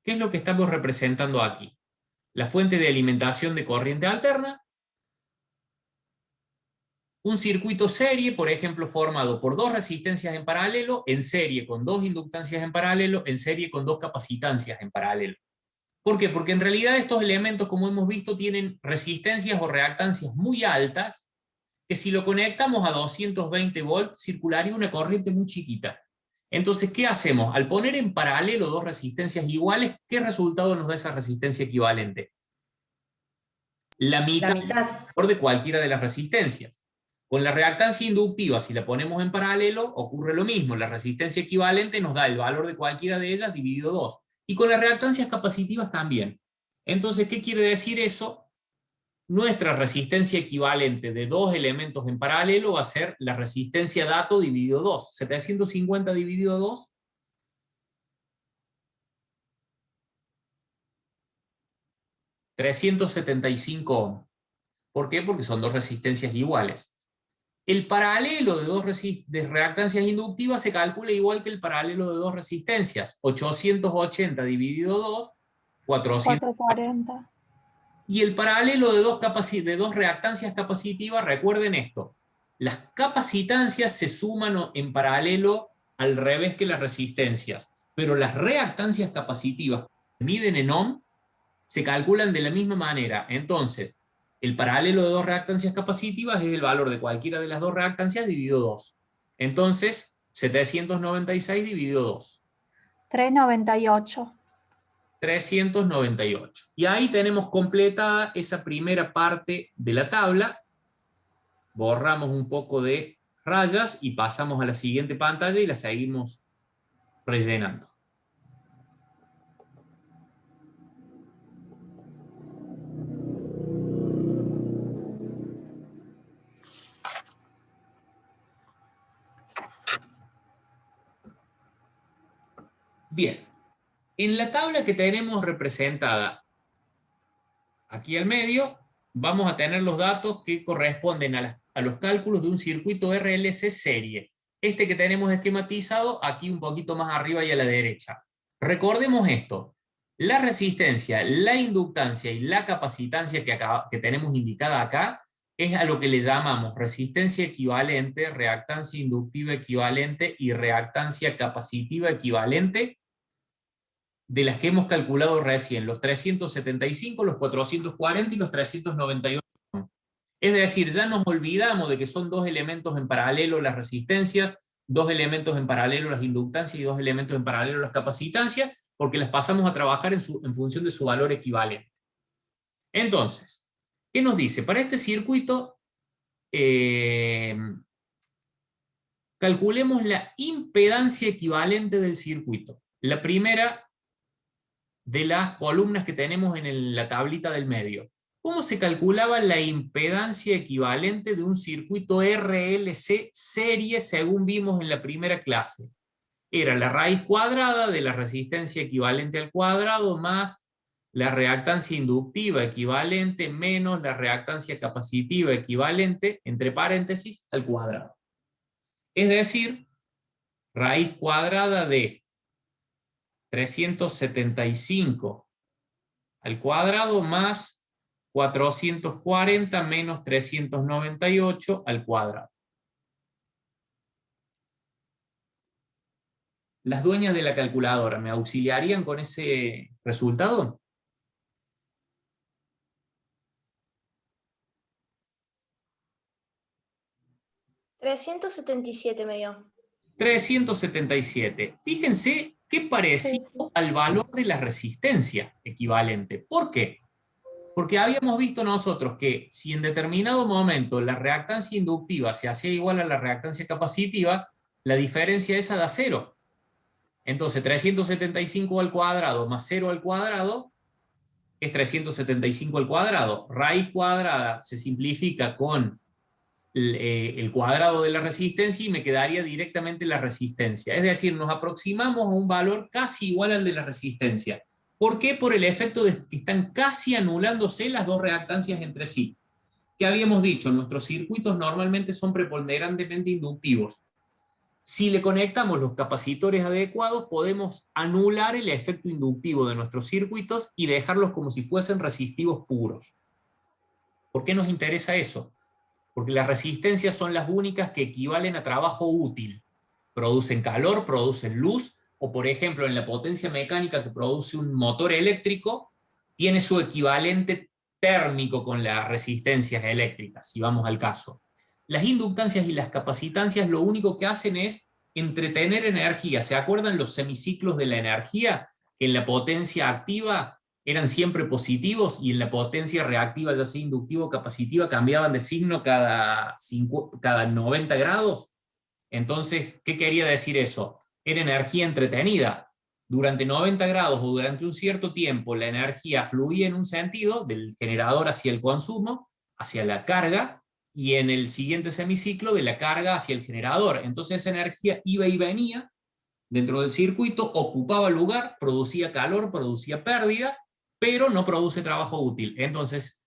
¿Qué es lo que estamos representando aquí? La fuente de alimentación de corriente alterna, un circuito serie, por ejemplo, formado por dos resistencias en paralelo, en serie con dos inductancias en paralelo, en serie con dos capacitancias en paralelo. ¿Por qué? Porque en realidad estos elementos, como hemos visto, tienen resistencias o reactancias muy altas, que si lo conectamos a 220 volts, circularía una corriente muy chiquita. Entonces, ¿qué hacemos? Al poner en paralelo dos resistencias iguales, ¿qué resultado nos da esa resistencia equivalente? La mitad de cualquiera de las resistencias. Con la reactancia inductiva, si la ponemos en paralelo, ocurre lo mismo. La resistencia equivalente nos da el valor de cualquiera de ellas dividido 2. Y con las reactancias capacitivas también. Entonces, ¿qué quiere decir eso? Nuestra resistencia equivalente de dos elementos en paralelo va a ser la resistencia dato dividido 2. 750 dividido 2. 375 ohms. ¿Por qué? Porque son dos resistencias iguales. El paralelo de dos reactancias inductivas se calcula igual que el paralelo de dos resistencias. 880 dividido 2, 440. Y el paralelo de dos reactancias capacitivas, recuerden esto, las capacitancias se suman en paralelo al revés que las resistencias, pero las reactancias capacitivas que se miden en ohm se calculan de la misma manera. Entonces, el paralelo de dos reactancias capacitivas es el valor de cualquiera de las dos reactancias dividido 2. Entonces, 796 dividido 2. 398. 398. Y ahí tenemos completada esa primera parte de la tabla. Borramos un poco de rayas y pasamos a la siguiente pantalla y la seguimos rellenando. Bien, en la tabla que tenemos representada aquí al medio, vamos a tener los datos que corresponden a los cálculos de un circuito RLC serie. Este que tenemos esquematizado aquí un poquito más arriba y a la derecha. Recordemos esto, la resistencia, la inductancia y la capacitancia que tenemos indicada acá es a lo que le llamamos resistencia equivalente, reactancia inductiva equivalente y reactancia capacitiva equivalente, de las que hemos calculado recién, los 375, los 440 y los 398. Es decir, ya nos olvidamos de que son dos elementos en paralelo las resistencias, dos elementos en paralelo las inductancias y dos elementos en paralelo las capacitancias, porque las pasamos a trabajar en función de su valor equivalente. Entonces, ¿qué nos dice? Para este circuito, calculemos la impedancia equivalente del circuito. La primera de las columnas que tenemos en la tablita del medio. ¿Cómo se calculaba la impedancia equivalente de un circuito RLC serie según vimos en la primera clase? Era la raíz cuadrada de la resistencia equivalente al cuadrado más la reactancia inductiva equivalente menos la reactancia capacitiva equivalente, entre paréntesis, al cuadrado. Es decir, raíz cuadrada de 375 al cuadrado más 440 menos 398 al cuadrado. Las dueñas de la calculadora, ¿me auxiliarían con ese resultado? 377 me dio. 377. Fíjense qué parecido al valor de la resistencia equivalente. ¿Por qué? Porque habíamos visto nosotros que si en determinado momento la reactancia inductiva se hacía igual a la reactancia capacitiva, la diferencia esa da 0. Entonces 375 al cuadrado más 0 al cuadrado es 375 al cuadrado. Raíz cuadrada se simplifica con el cuadrado de la resistencia y me quedaría directamente la resistencia. Es decir, nos aproximamos a un valor casi igual al de la resistencia. ¿Por qué? Por el efecto de que están casi anulándose las dos reactancias entre sí. ¿Qué habíamos dicho? Nuestros circuitos normalmente son preponderantemente inductivos. Si le conectamos los capacitores adecuados, podemos anular el efecto inductivo de nuestros circuitos y dejarlos como si fuesen resistivos puros. ¿Por qué nos interesa eso? Porque las resistencias son las únicas que equivalen a trabajo útil. Producen calor, producen luz, o por ejemplo en la potencia mecánica que produce un motor eléctrico, tiene su equivalente térmico con las resistencias eléctricas, si vamos al caso. Las inductancias y las capacitancias lo único que hacen es entretener energía. ¿Se acuerdan los semiciclos de la energía? En la potencia activa eran siempre positivos y en la potencia reactiva, ya sea inductiva o capacitiva, cambiaban de signo cada 90 grados. Entonces, ¿qué quería decir eso? Era energía entretenida. Durante 90 grados o durante un cierto tiempo la energía fluía en un sentido, del generador hacia el consumo, hacia la carga, y en el siguiente semiciclo de la carga hacia el generador. Entonces esa energía iba y venía dentro del circuito, ocupaba lugar, producía calor, producía pérdidas, pero no produce trabajo útil. Entonces,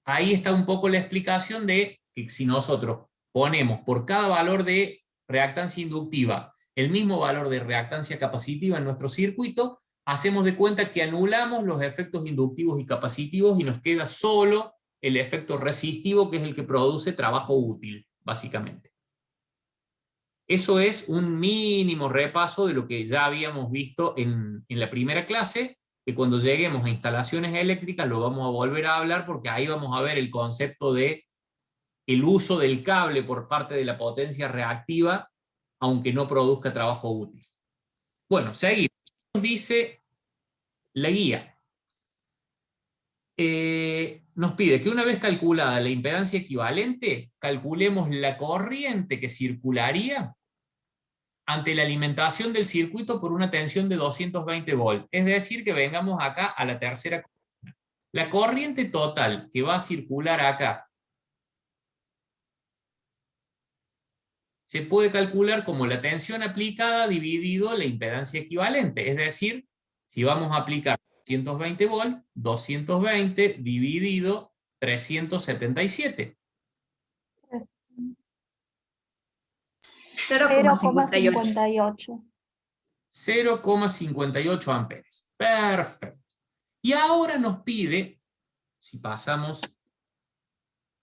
ahí está un poco la explicación de que si nosotros ponemos por cada valor de reactancia inductiva el mismo valor de reactancia capacitiva en nuestro circuito, hacemos de cuenta que anulamos los efectos inductivos y capacitivos y nos queda solo el efecto resistivo, que es el que produce trabajo útil, básicamente. Eso es un mínimo repaso de lo que ya habíamos visto en la primera clase, que cuando lleguemos a instalaciones eléctricas lo vamos a volver a hablar, porque ahí vamos a ver el concepto de el uso del cable por parte de la potencia reactiva, aunque no produzca trabajo útil. Bueno, seguimos. Nos dice la guía. Nos pide que una vez calculada la impedancia equivalente, calculemos la corriente que circularía ante la alimentación del circuito por una tensión de 220 volts. Es decir, que vengamos acá a la tercera columna. La corriente total que va a circular acá se puede calcular como la tensión aplicada dividido la impedancia equivalente. Es decir, si vamos a aplicar 220 volts, 220 dividido 377. 0,58. 0,58 amperes. Perfecto. Y ahora nos pide, si pasamos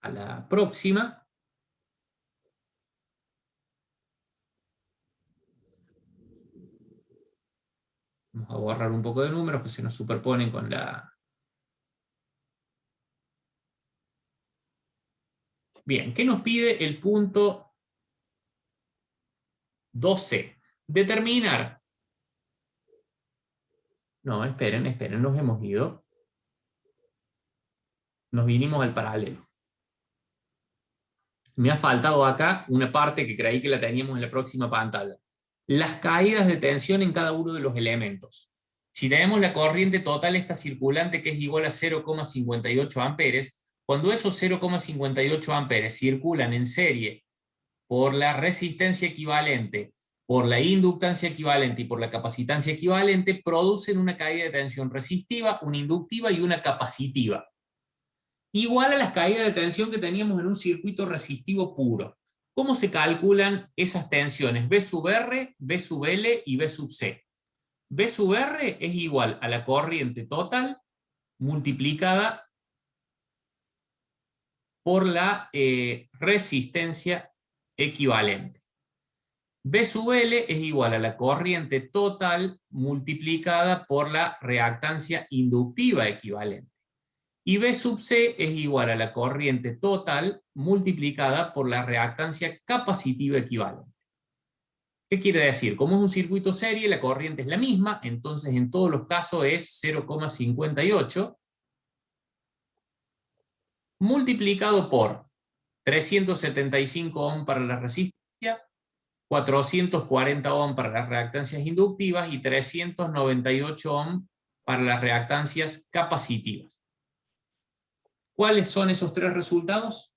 a la próxima, vamos a borrar un poco de números que se nos superponen con la... Bien, ¿qué nos pide el punto 2C? Determinar... No, esperen, nos hemos ido. Nos vinimos al paralelo. Me ha faltado acá una parte que creí que la teníamos en la próxima pantalla. Las caídas de tensión en cada uno de los elementos. Si tenemos la corriente total esta circulante que es igual a 0,58 amperes, cuando esos 0,58 amperes circulan en serie por la resistencia equivalente, por la inductancia equivalente y por la capacitancia equivalente, producen una caída de tensión resistiva, una inductiva y una capacitiva. Igual a las caídas de tensión que teníamos en un circuito resistivo puro. ¿Cómo se calculan esas tensiones? B sub R, B sub L y B sub C. B sub R es igual a la corriente total multiplicada por la resistencia equivalente. B sub L es igual a la corriente total multiplicada por la reactancia inductiva equivalente. Y B sub C es igual a la corriente total multiplicada por la reactancia capacitiva equivalente. ¿Qué quiere decir? Como es un circuito serie, la corriente es la misma, entonces en todos los casos es 0,58 multiplicado por 375 ohm para la resistencia, 440 ohm para las reactancias inductivas y 398 ohm para las reactancias capacitivas. ¿Cuáles son esos tres resultados?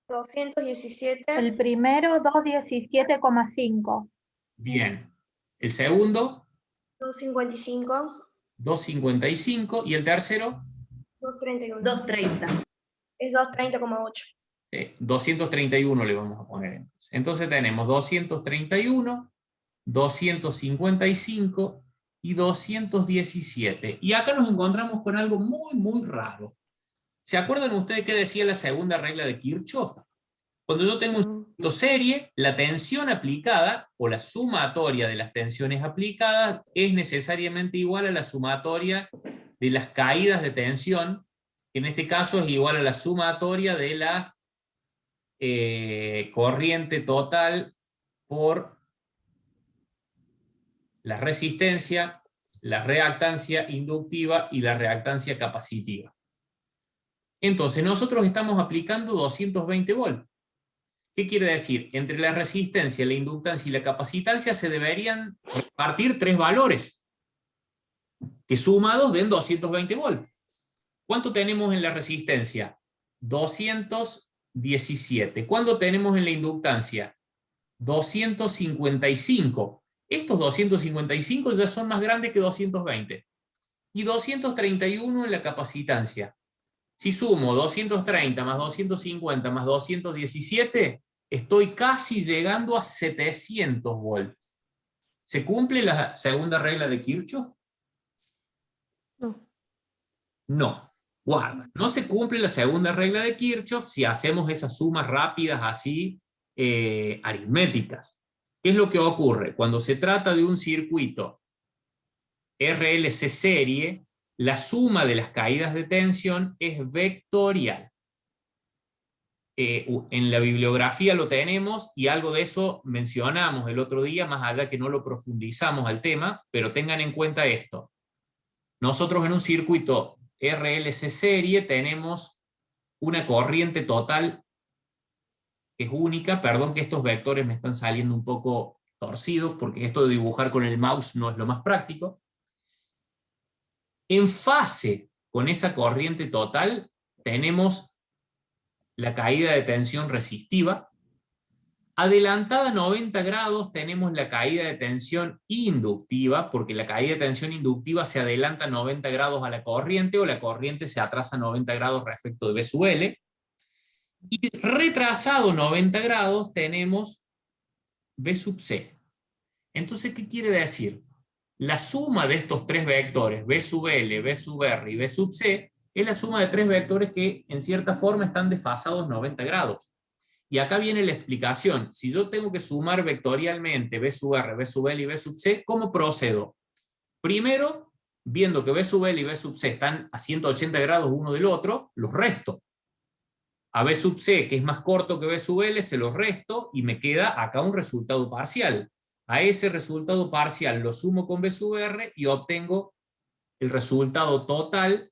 217. El primero 217,5. Bien. El segundo, 255. 255. Y el tercero, 231. 230. Es 230,8. 231 le vamos a poner entonces. Entonces tenemos 231, 255 y 217. Y acá nos encontramos con algo muy, muy raro. ¿Se acuerdan ustedes qué decía la segunda regla de Kirchhoff? Cuando yo tengo un circuito serie, la tensión aplicada, o la sumatoria de las tensiones aplicadas, es necesariamente igual a la sumatoria de las caídas de tensión, que en este caso es igual a la sumatoria de la corriente total por la resistencia, la reactancia inductiva y la reactancia capacitiva. Entonces nosotros estamos aplicando 220 volts. ¿Qué quiere decir? Entre la resistencia, la inductancia y la capacitancia se deberían repartir tres valores, que sumados den 220 volts. ¿Cuánto tenemos en la resistencia? 217. ¿Cuánto tenemos en la inductancia? 255. Estos 255 ya son más grandes que 220. Y 231 en la capacitancia. Si sumo 230 más 250 más 217, estoy casi llegando a 700 volts. ¿Se cumple la segunda regla de Kirchhoff? No. No. Guarda, no se cumple la segunda regla de Kirchhoff si hacemos esas sumas rápidas así, aritméticas. ¿Qué es lo que ocurre? Cuando se trata de un circuito RLC serie, la suma de las caídas de tensión es vectorial. En la bibliografía lo tenemos y algo de eso mencionamos el otro día, más allá que no lo profundizamos al tema, pero tengan en cuenta esto. Nosotros en un circuito RLC serie tenemos una corriente total que es única. Perdón que estos vectores me están saliendo un poco torcidos, porque esto de dibujar con el mouse no es lo más práctico. En fase con esa corriente total tenemos la caída de tensión resistiva. Adelantada 90 grados tenemos la caída de tensión inductiva, porque la caída de tensión inductiva se adelanta 90 grados a la corriente, o la corriente se atrasa 90 grados respecto de B sub L. Y retrasado 90 grados tenemos B sub C. Entonces, ¿qué quiere decir? La suma de estos tres vectores, B sub L, B sub R y B sub C, es la suma de tres vectores que en cierta forma están desfasados 90 grados. Y acá viene la explicación. Si yo tengo que sumar vectorialmente B sub R, B sub L y B sub C, ¿cómo procedo? Primero, viendo que B sub L y B sub C están a 180 grados uno del otro, los resto. A B sub C, que es más corto que B sub L, se los resto y me queda acá un resultado parcial. A ese resultado parcial lo sumo con B sub R y obtengo el resultado total,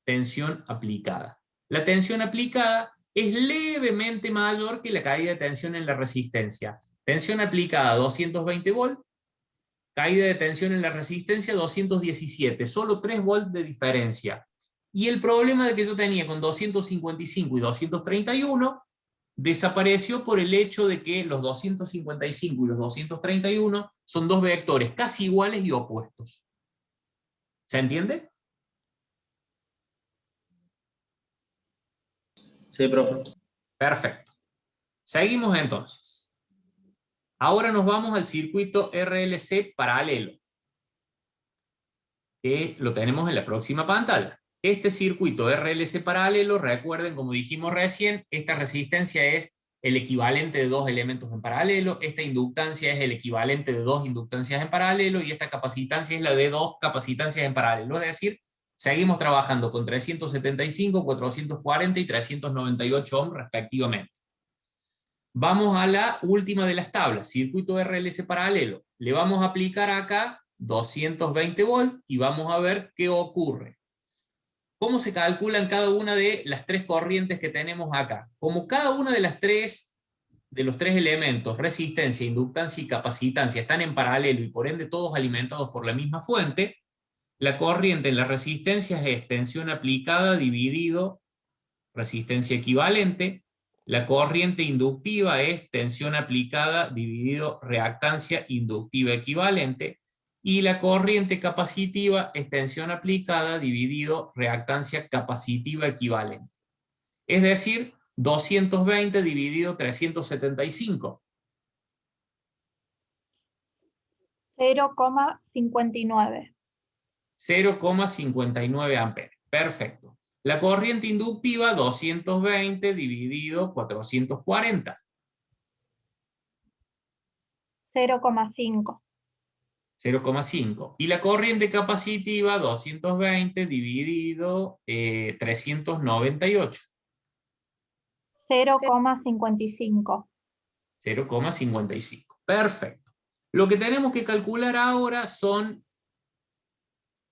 tensión aplicada. La tensión aplicada es levemente mayor que la caída de tensión en la resistencia. Tensión aplicada 220 volts, caída de tensión en la resistencia 217, solo 3 volts de diferencia. Y el problema de que yo tenía con 255 y 231 desapareció por el hecho de que los 255 y los 231 son dos vectores casi iguales y opuestos. ¿Se entiende? Sí, profe. Perfecto. Seguimos entonces. Ahora nos vamos al circuito RLC paralelo, que lo tenemos en la próxima pantalla. Este circuito RLC paralelo, recuerden, como dijimos recién, esta resistencia es el equivalente de dos elementos en paralelo, esta inductancia es el equivalente de dos inductancias en paralelo, y esta capacitancia es la de dos capacitancias en paralelo. Es decir, Seguimos trabajando con 375, 440 y 398 ohms respectivamente. Vamos a la última de las tablas, circuito RLC paralelo. Le vamos a aplicar acá 220 volts y vamos a ver qué ocurre. ¿Cómo se calculan cada una de las tres corrientes que tenemos acá? Como cada una de los tres elementos, resistencia, inductancia y capacitancia, están en paralelo y por ende todos alimentados por la misma fuente, la corriente en las resistencias es tensión aplicada dividido resistencia equivalente. La corriente inductiva es tensión aplicada dividido reactancia inductiva equivalente. Y la corriente capacitiva es tensión aplicada dividido reactancia capacitiva equivalente. Es decir, 220 dividido 375. 0,59. 0,59 amperes. Perfecto. La corriente inductiva, 220 dividido 440. 0,5. 0,5. Y la corriente capacitiva, 220 dividido 398. 0,55. 0,55. Perfecto. Lo que tenemos que calcular ahora son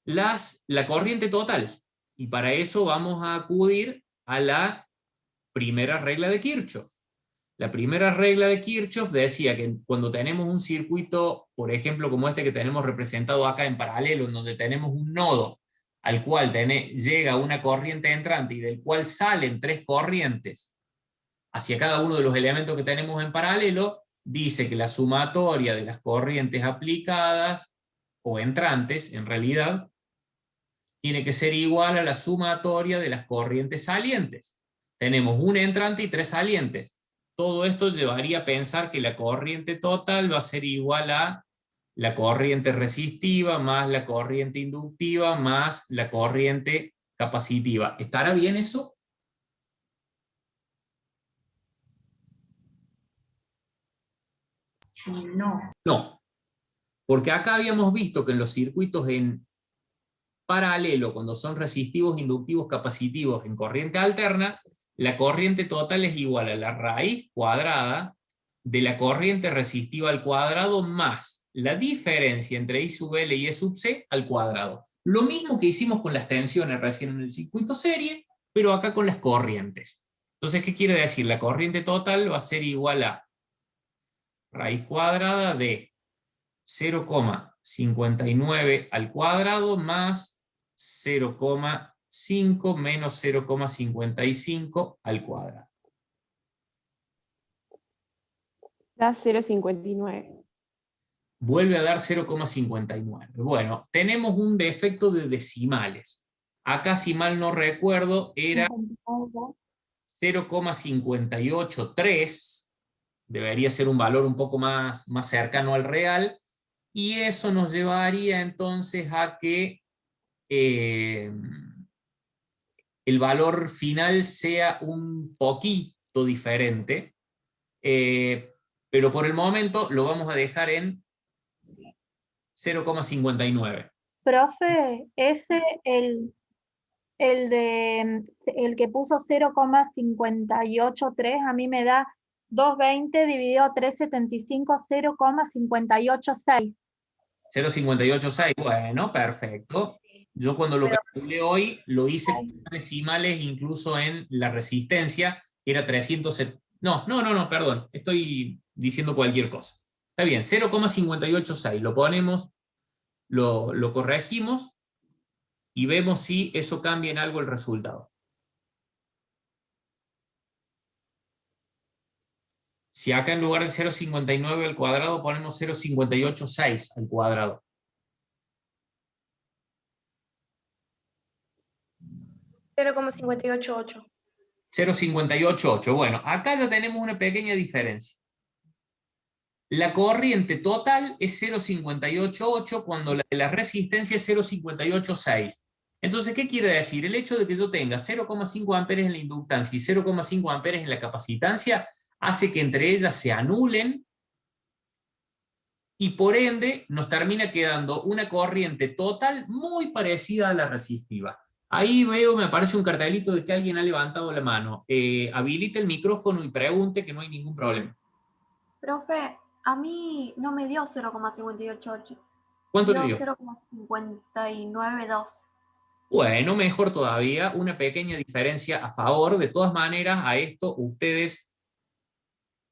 la corriente total. Y para eso vamos a acudir a la primera regla de Kirchhoff. La primera regla de Kirchhoff decía que cuando tenemos un circuito, por ejemplo, como este que tenemos representado acá en paralelo, en donde tenemos un nodo al cual llega una corriente entrante y del cual salen tres corrientes hacia cada uno de los elementos que tenemos en paralelo, dice que la sumatoria de las corrientes aplicadas, o entrantes en realidad, tiene que ser igual a la sumatoria de las corrientes salientes. Tenemos un entrante y tres salientes. Todo esto llevaría a pensar que la corriente total va a ser igual a la corriente resistiva más la corriente inductiva más la corriente capacitiva. ¿Estará bien eso? No. No. Porque acá habíamos visto que en los circuitos en paralelo, cuando son resistivos, inductivos, capacitivos en corriente alterna, la corriente total es igual a la raíz cuadrada de la corriente resistiva al cuadrado más la diferencia entre I sub L y E sub C al cuadrado. Lo mismo que hicimos con las tensiones recién en el circuito serie, pero acá con las corrientes. Entonces, ¿qué quiere decir? La corriente total va a ser igual a raíz cuadrada de 0,59 al cuadrado más 0,5 menos 0,55 al cuadrado. Da 0,59. Vuelve a dar 0,59. Bueno, tenemos un defecto de decimales. Acá, si mal no recuerdo, era 0,583. Debería ser un valor un poco más cercano al real. Y eso nos llevaría entonces a que el valor final sea un poquito diferente, pero por el momento lo vamos a dejar en 0,59. Profe, ese el que puso 0,583 a mí me da 220 dividido 375, 0,586. 0,586, bueno, perfecto. Yo cuando lo calculé hoy, lo hice con decimales, incluso en la resistencia, era 370. No, perdón, estoy diciendo cualquier cosa. Está bien, 0,586, lo ponemos, lo corregimos, y vemos si eso cambia en algo el resultado. Si acá en lugar de 0,59 al cuadrado ponemos 0,586 al cuadrado. 0,588. 0,588. Bueno, acá ya tenemos una pequeña diferencia. La corriente total es 0,588 cuando la de la resistencia es 0,586. Entonces, ¿qué quiere decir? El hecho de que yo tenga 0,5 amperes en la inductancia y 0,5 amperes en la capacitancia hace que entre ellas se anulen y por ende nos termina quedando una corriente total muy parecida a la resistiva. Ahí veo, me aparece un cartelito de que alguien ha levantado la mano. Habilite el micrófono y pregunte, que no hay ningún problema. Profe, a mí no me dio 0,588. ¿Cuánto le Dio dio? 0,592. Bueno, mejor todavía, una pequeña diferencia a favor. De todas maneras, a esto ustedes,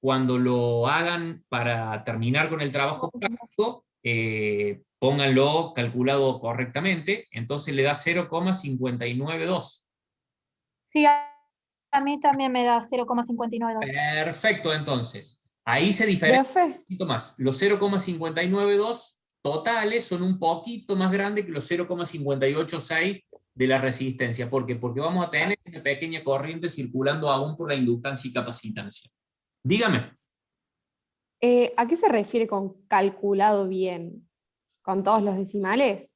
cuando lo hagan para terminar con el trabajo práctico, pónganlo calculado correctamente, entonces le da 0,592. Sí, a mí también me da 0,592. Perfecto, entonces. Ahí se diferencia un Profe, poquito más. Los 0,592 totales son un poquito más grandes que los 0,586 de la resistencia. ¿Por qué? Porque vamos a tener una pequeña corriente circulando aún por la inductancia y capacitancia. Dígame. ¿a qué se refiere con calculado bien? ¿Con todos los decimales?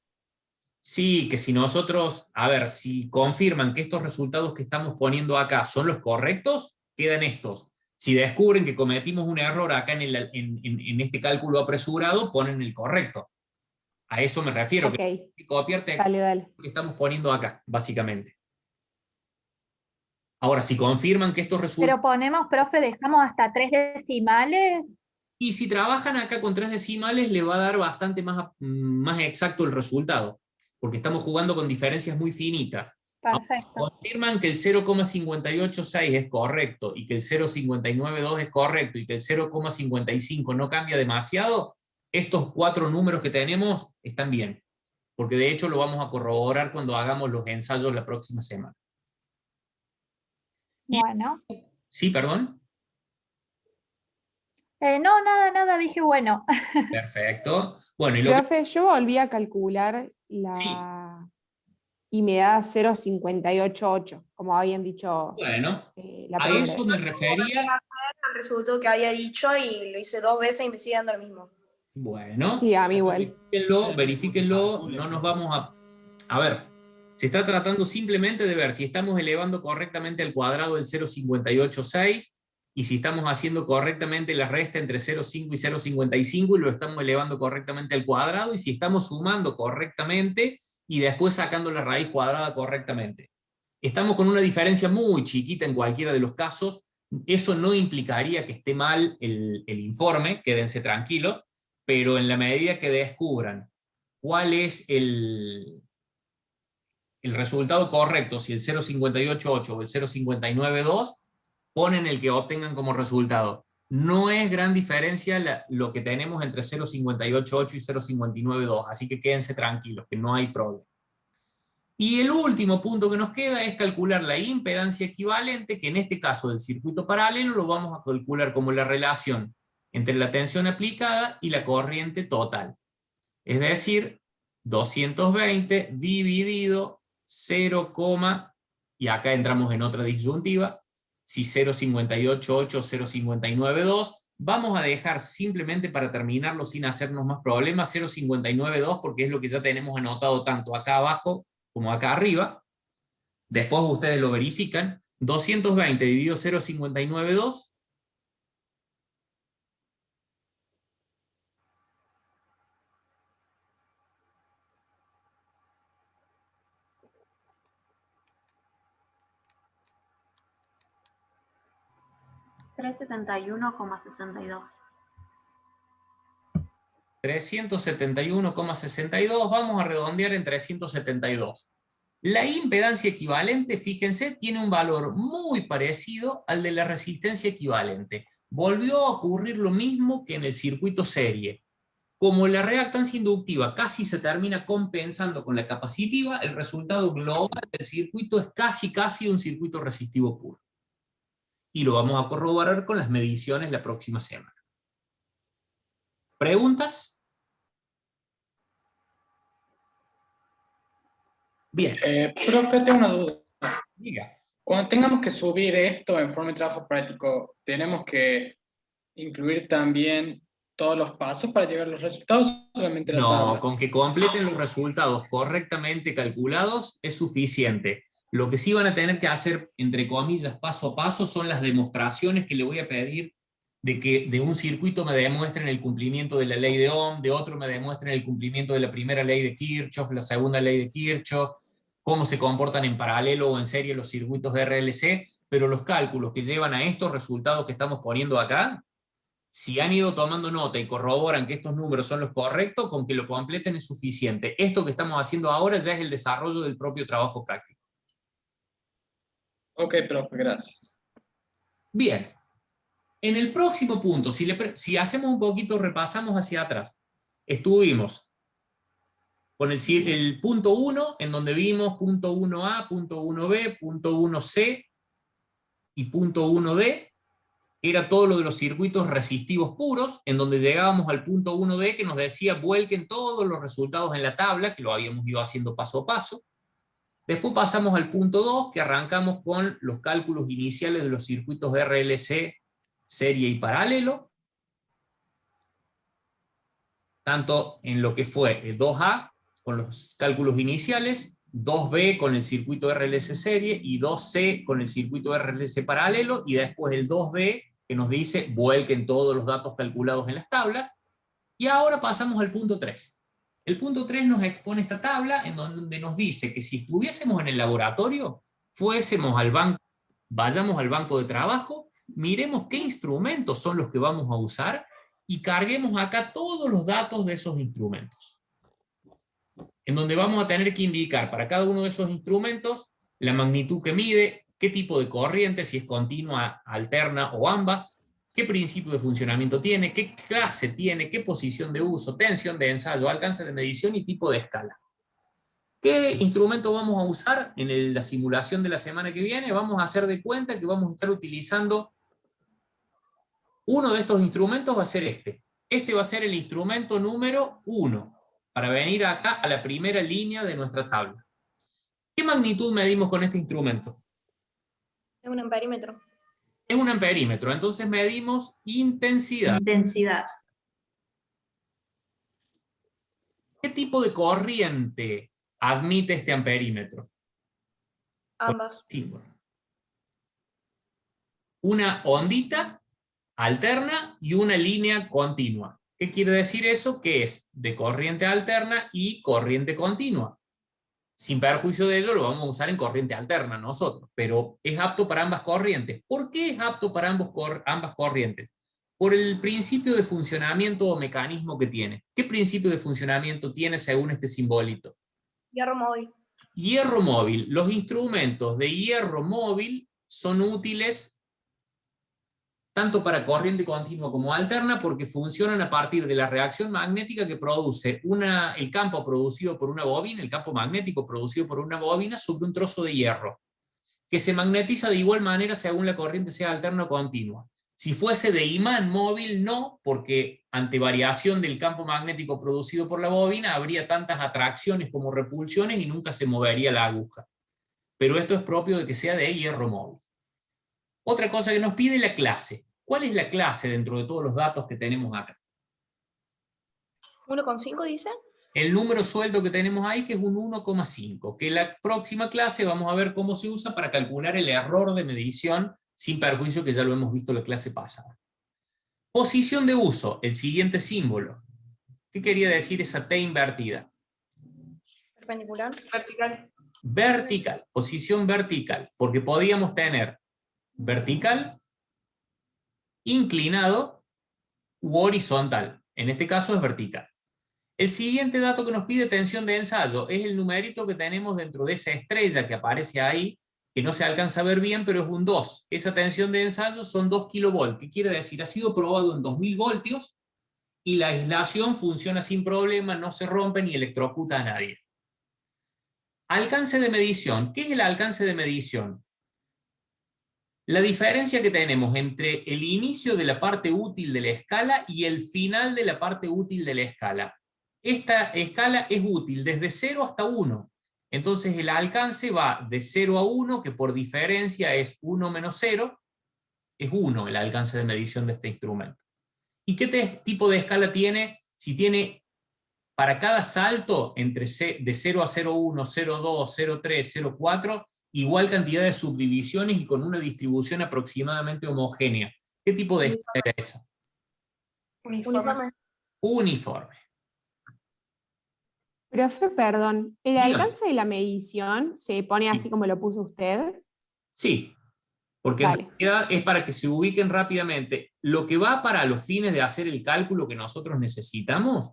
Sí, que si nosotros, a ver, si confirman que estos resultados que estamos poniendo acá son los correctos, quedan estos. Si descubren que cometimos un error acá en este cálculo apresurado, ponen el correcto. A eso me refiero, Ok, que hay que copiar texto dale, dale. que estamos poniendo acá, básicamente. Ahora, si confirman que estos resultados... Pero ponemos, profe, dejamos hasta 3 decimales. Y si trabajan acá con 3 decimales, le va a dar bastante más exacto el resultado, porque estamos jugando con diferencias muy finitas. Perfecto. Confirman que el 0,586 es correcto y que el 0,592 es correcto y que el 0,55 no cambia demasiado, estos 4 números que tenemos están bien, porque de hecho lo vamos a corroborar cuando hagamos los ensayos la próxima semana. Bueno. ¿Sí, perdón? No, nada, dije bueno. Perfecto. Bueno, y lo que... Profe, yo volví a calcular Sí, y me da 0,588, como habían dicho bueno, la a primera eso vez. me refería. El resultado que había dicho y lo hice 2 veces y me sigue dando lo mismo. Bueno, Sí, a mí igual. verifíquenlo, no nos vamos a... A ver, se está tratando simplemente de ver si estamos elevando correctamente al cuadrado el 0,586 y si estamos haciendo correctamente la resta entre 0,5 y 0,55 y lo estamos elevando correctamente al cuadrado y si estamos sumando correctamente y después sacando la raíz cuadrada correctamente. Estamos con una diferencia muy chiquita en cualquiera de los casos. Eso no implicaría que esté mal el informe, quédense tranquilos, pero en la medida que descubran cuál es el resultado correcto, si el 0,588 o el 0,592, ponen el que obtengan como resultado. No es gran diferencia lo que tenemos entre 0,588 y 0,592, así que quédense tranquilos, que no hay problema. Y el último punto que nos queda es calcular la impedancia equivalente, que en este caso del circuito paralelo lo vamos a calcular como la relación entre la tensión aplicada y la corriente total. Es decir, 220 dividido 0, y acá entramos en otra disyuntiva, si 0,588 o 0,592, vamos a dejar simplemente para terminarlo sin hacernos más problemas 0,592 porque es lo que ya tenemos anotado tanto acá abajo como acá arriba. Después ustedes lo verifican. 220 dividido 0,592. $371,62. 371,62, vamos a redondear en 372. La impedancia equivalente, fíjense, tiene un valor muy parecido al de la resistencia equivalente. Volvió a ocurrir lo mismo que en el circuito serie. Como la reactancia inductiva casi se termina compensando con la capacitiva, el resultado global del circuito es casi un circuito resistivo puro. Y lo vamos a corroborar con las mediciones la próxima semana. ¿Preguntas? Bien. Profe, tengo una duda. Diga. Cuando tengamos que subir esto en forma de trabajo práctico, ¿tenemos que incluir también todos los pasos para llegar a los resultados o solamente la tabla? No, con que completen los resultados correctamente calculados es suficiente. Lo que sí van a tener que hacer, entre comillas, paso a paso, son las demostraciones que le voy a pedir de que de un circuito me demuestren el cumplimiento de la ley de Ohm, de otro me demuestren el cumplimiento de la primera ley de Kirchhoff, la segunda ley de Kirchhoff, cómo se comportan en paralelo o en serie los circuitos de RLC, pero los cálculos que llevan a estos resultados que estamos poniendo acá, si han ido tomando nota y corroboran que estos números son los correctos, con que lo completen es suficiente. Esto que estamos haciendo ahora ya es el desarrollo del propio trabajo práctico. Ok, profe, gracias. Bien. En el próximo punto, si hacemos un poquito, repasamos hacia atrás, estuvimos con el punto 1, en donde vimos punto 1A, punto 1B, punto 1C y punto 1D, era todo lo de los circuitos resistivos puros, en donde llegábamos al punto 1D que nos decía vuelquen todos los resultados en la tabla, que lo habíamos ido haciendo paso a paso. Después pasamos al punto 2, que arrancamos con los cálculos iniciales de los circuitos RLC, serie y paralelo, tanto en lo que fue el 2A con los cálculos iniciales, 2B con el circuito RLC serie y 2C con el circuito RLC paralelo, y después el 2D que nos dice vuelquen todos los datos calculados en las tablas. Y ahora pasamos al punto 3. El punto 3 nos expone esta tabla en donde nos dice que si estuviésemos en el laboratorio, vayamos al banco de trabajo, miremos qué instrumentos son los que vamos a usar y carguemos acá todos los datos de esos instrumentos. En donde vamos a tener que indicar para cada uno de esos instrumentos la magnitud que mide, qué tipo de corriente, si es continua, alterna o ambas, qué principio de funcionamiento tiene, qué clase tiene, qué posición de uso, tensión de ensayo, alcance de medición y tipo de escala. ¿Qué instrumento vamos a usar en la simulación de la semana que viene? Vamos a hacer de cuenta que vamos a estar utilizando uno de estos instrumentos, va a ser este. Este va a ser el instrumento número 1, para venir acá a la primera línea de nuestra tabla. ¿Qué magnitud medimos con este instrumento? Es un amperímetro. Es un amperímetro, entonces medimos intensidad. ¿Qué tipo de corriente admite este amperímetro? Ambas. Una ondita alterna y una línea continua. ¿Qué quiere decir eso? Que es de corriente alterna y corriente continua. Sin perjuicio de ello, lo vamos a usar en corriente alterna nosotros, pero es apto para ambas corrientes. ¿Por qué es apto para ambas corrientes? Por el principio de funcionamiento o mecanismo que tiene. ¿Qué principio de funcionamiento tiene según este simbolito? Hierro móvil. Hierro móvil. Los instrumentos de hierro móvil son útiles tanto para corriente continua como alterna, porque funcionan a partir de la reacción magnética que produce el campo producido por una bobina, el campo magnético producido por una bobina sobre un trozo de hierro, que se magnetiza de igual manera según la corriente sea alterna o continua. Si fuese de imán móvil, no, porque ante variación del campo magnético producido por la bobina, habría tantas atracciones como repulsiones y nunca se movería la aguja. Pero esto es propio de que sea de hierro móvil. Otra cosa que nos pide la clase. ¿Cuál es la clase dentro de todos los datos que tenemos acá? 1,5 dice. El número suelto que tenemos ahí, que es un 1,5, que en la próxima clase vamos a ver cómo se usa para calcular el error de medición, sin perjuicio que ya lo hemos visto en la clase pasada. Posición de uso, el siguiente símbolo. ¿Qué quería decir esa T invertida? Perpendicular. Vertical. Vertical, posición vertical, porque podíamos tener vertical, inclinado u horizontal. En este caso es vertical. El siguiente dato que nos pide tensión de ensayo es el numerito que tenemos dentro de esa estrella que aparece ahí, que no se alcanza a ver bien, pero es un 2. Esa tensión de ensayo son 2 kV. ¿Qué quiere decir? Ha sido probado en 2000 voltios y la aislación funciona sin problema, no se rompe ni electrocuta a nadie. Alcance de medición. ¿Qué es el alcance de medición? La diferencia que tenemos entre el inicio de la parte útil de la escala y el final de la parte útil de la escala. Esta escala es útil desde 0 hasta 1. Entonces el alcance va de 0 a 1, que por diferencia es 1 menos 0. Es 1 el alcance de medición de este instrumento. ¿Y qué tipo de escala tiene? Si tiene para cada salto entre de 0 a 0,1, 0,2, 0,3, 0,4, igual cantidad de subdivisiones y con una distribución aproximadamente homogénea. ¿Qué tipo de escala era esa? Uniforme. Uniforme. Profe, perdón, ¿el Dígame. alcance de la medición se pone Sí. así como lo puso usted? Sí, porque en Vale. realidad es para que se ubiquen rápidamente. Lo que va para los fines de hacer el cálculo que nosotros necesitamos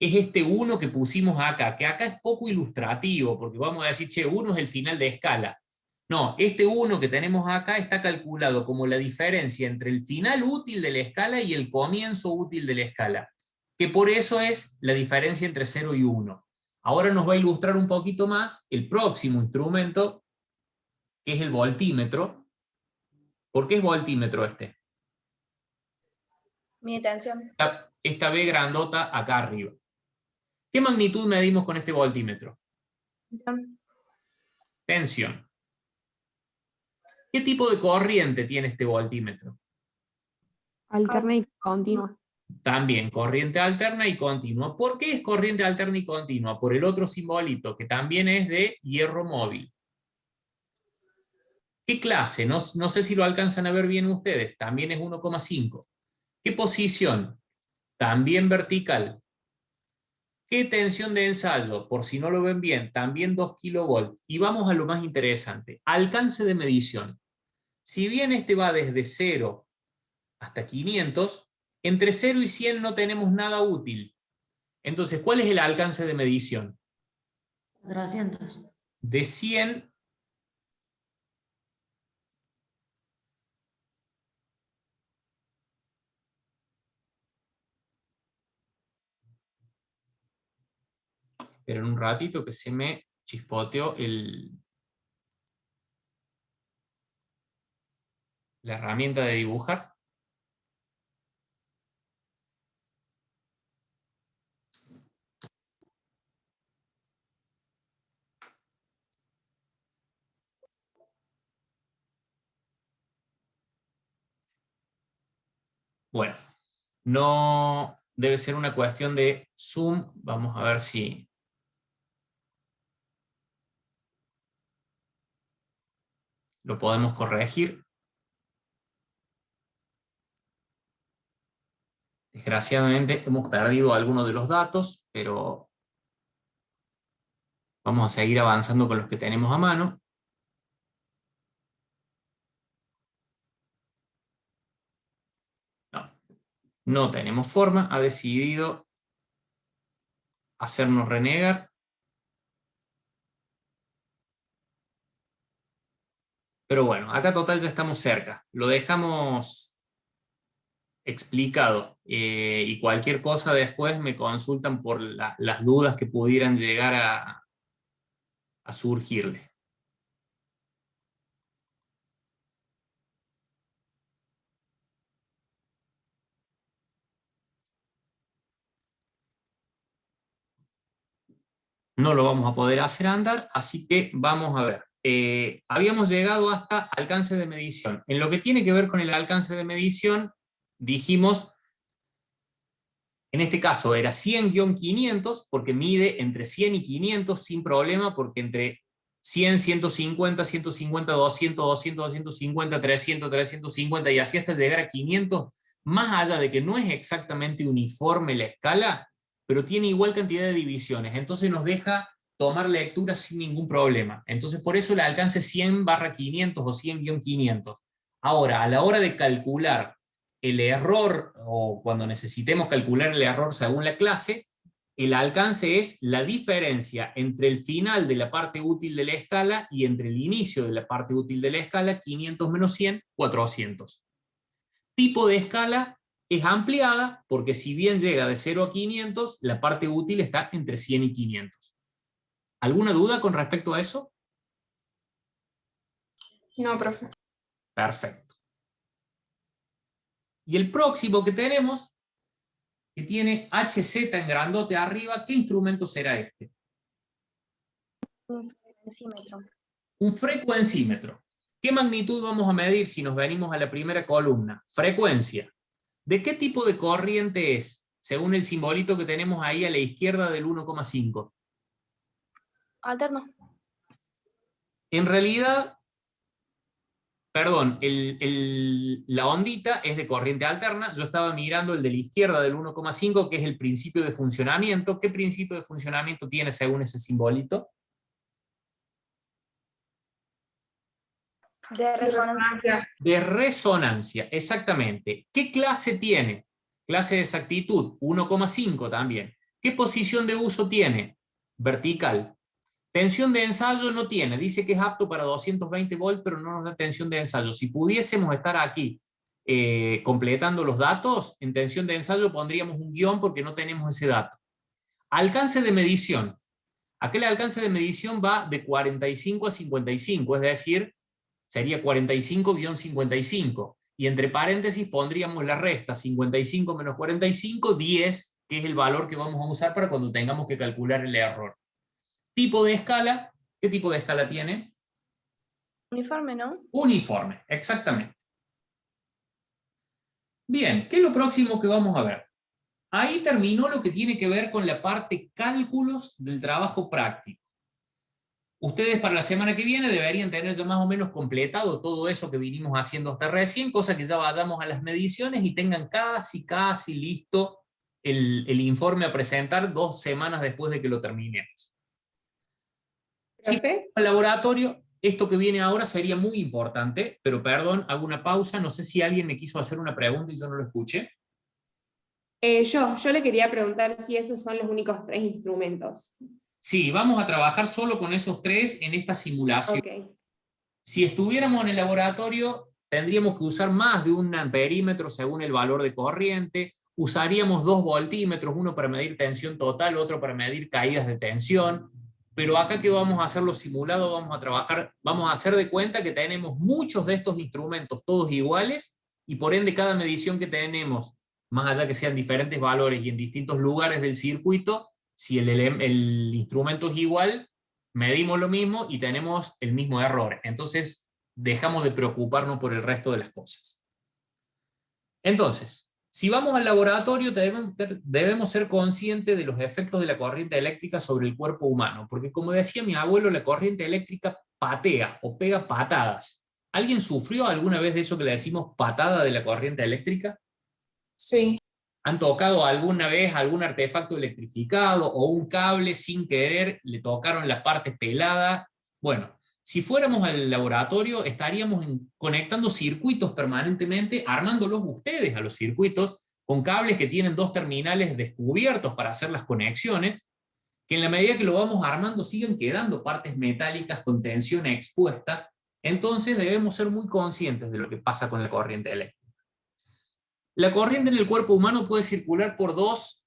es este 1 que pusimos acá, que acá es poco ilustrativo, porque vamos a decir, che, 1 es el final de escala. No, este 1 que tenemos acá está calculado como la diferencia entre el final útil de la escala y el comienzo útil de la escala, que por eso es la diferencia entre 0 y 1. Ahora nos va a ilustrar un poquito más el próximo instrumento, que es el voltímetro. ¿Por qué es voltímetro este? Mi tensión. Esta B grandota acá arriba. ¿Qué magnitud medimos con este voltímetro? Tensión. ¿Qué tipo de corriente tiene este voltímetro? Alterna y continua. También corriente alterna y continua. ¿Por qué es corriente alterna y continua? Por el otro simbolito, que también es de hierro móvil. ¿Qué clase? No sé si lo alcanzan a ver bien ustedes. También es 1,5. ¿Qué posición? También vertical. ¿Qué tensión de ensayo? Por si no lo ven bien, también 2 kilovolts. Y vamos a lo más interesante. Alcance de medición. Si bien este va desde 0 hasta 500, entre 0 y 100 no tenemos nada útil. Entonces, ¿cuál es el alcance de medición? 400. De 100 pero en un ratito que se me chispoteó la herramienta de dibujar. Bueno, no debe ser una cuestión de zoom. Vamos a ver si... lo podemos corregir. Desgraciadamente hemos perdido algunos de los datos, pero vamos a seguir avanzando con los que tenemos a mano. No tenemos forma, ha decidido hacernos renegar. Pero bueno, acá total ya estamos cerca. Lo dejamos explicado. Y cualquier cosa después me consultan por las dudas que pudieran llegar a surgirle. No lo vamos a poder hacer andar, así que vamos a ver. Habíamos llegado hasta alcance de medición. En lo que tiene que ver con el alcance de medición, dijimos, en este caso era 100-500, porque mide entre 100 y 500 sin problema, porque entre 100, 150, 150, 200, 200, 250, 300, 350, y así hasta llegar a 500, más allá de que no es exactamente uniforme la escala, pero tiene igual cantidad de divisiones, entonces nos deja tomar lectura sin ningún problema. Entonces por eso el alcance 100/500 o 100-500. Ahora, a la hora de calcular el error, o cuando necesitemos calcular el error según la clase, el alcance es la diferencia entre el final de la parte útil de la escala y entre el inicio de la parte útil de la escala, 500 menos 100, 400. Tipo de escala es ampliada, porque si bien llega de 0 a 500, la parte útil está entre 100 y 500. ¿Alguna duda con respecto a eso? No, profe. Perfecto. Y el próximo que tenemos, que tiene HZ en grandote arriba, ¿qué instrumento será este? Un frecuencímetro. Un frecuencímetro. ¿Qué magnitud vamos a medir si nos venimos a la primera columna? Frecuencia. ¿De qué tipo de corriente es? Según el simbolito que tenemos ahí a la izquierda del 1,5. Alterno. En realidad, perdón, la ondita es de corriente alterna. Yo estaba mirando el de la izquierda del 1,5, que es el principio de funcionamiento. ¿Qué principio de funcionamiento tiene según ese simbolito? De resonancia. De resonancia, exactamente. ¿Qué clase tiene? Clase de exactitud, 1,5 también. ¿Qué posición de uso tiene? Vertical. Tensión de ensayo no tiene, dice que es apto para 220 volts, pero no nos da tensión de ensayo. Si pudiésemos estar aquí completando los datos, en tensión de ensayo pondríamos un guión porque no tenemos ese dato. Alcance de medición. Aquel alcance de medición va de 45 a 55, es decir, sería 45-55. Y entre paréntesis pondríamos la resta, 55 menos 45, 10, que es el valor que vamos a usar para cuando tengamos que calcular el error. Tipo de escala, ¿qué tipo de escala tiene? Uniforme, ¿no? Uniforme, exactamente. Bien, ¿qué es lo próximo que vamos a ver? Ahí terminó lo que tiene que ver con la parte cálculos del trabajo práctico. Ustedes para la semana que viene deberían tener ya más o menos completado todo eso que vinimos haciendo hasta recién, cosa que ya vayamos a las mediciones y tengan casi listo el informe a presentar 2 semanas después de que lo terminemos. Si ¿Profe? al laboratorio, esto que viene ahora sería muy importante, pero perdón, hago una pausa, no sé si alguien me quiso hacer una pregunta y yo no lo escuché. Yo le quería preguntar si esos son los únicos 3 instrumentos. Sí, vamos a trabajar solo con esos 3 en esta simulación. Ok. Si estuviéramos en el laboratorio, tendríamos que usar más de un amperímetro según el valor de corriente, usaríamos 2 voltímetros, uno para medir tensión total, otro para medir caídas de tensión, pero acá que vamos a hacer los simulados, vamos a hacer de cuenta que tenemos muchos de estos instrumentos todos iguales, y por ende cada medición que tenemos, más allá que sean diferentes valores y en distintos lugares del circuito, si el instrumento es igual, medimos lo mismo y tenemos el mismo error. Entonces, dejamos de preocuparnos por el resto de las cosas. Entonces, si vamos al laboratorio, debemos ser conscientes de los efectos de la corriente eléctrica sobre el cuerpo humano, porque como decía mi abuelo, la corriente eléctrica patea o pega patadas. ¿Alguien sufrió alguna vez de eso que le decimos patada de la corriente eléctrica? Sí. ¿Han tocado alguna vez algún artefacto electrificado o un cable sin querer, le tocaron la parte pelada? Bueno, si fuéramos al laboratorio estaríamos conectando circuitos permanentemente, armándolos ustedes a los circuitos, con cables que tienen 2 terminales descubiertos para hacer las conexiones, que en la medida que lo vamos armando siguen quedando partes metálicas con tensión expuestas. Entonces debemos ser muy conscientes de lo que pasa con la corriente eléctrica. La corriente en el cuerpo humano puede circular por 2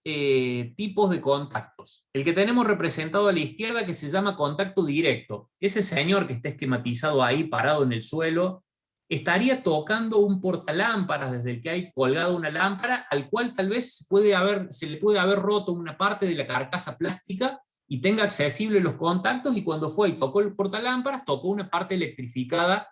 tipos de contactos. El que tenemos representado a la izquierda, que se llama contacto directo. Ese señor que está esquematizado ahí, parado en el suelo, estaría tocando un portalámparas desde el que hay colgado una lámpara, al cual tal vez se le puede haber roto una parte de la carcasa plástica y tenga accesible los contactos, y cuando fue y tocó el portalámparas, tocó una parte electrificada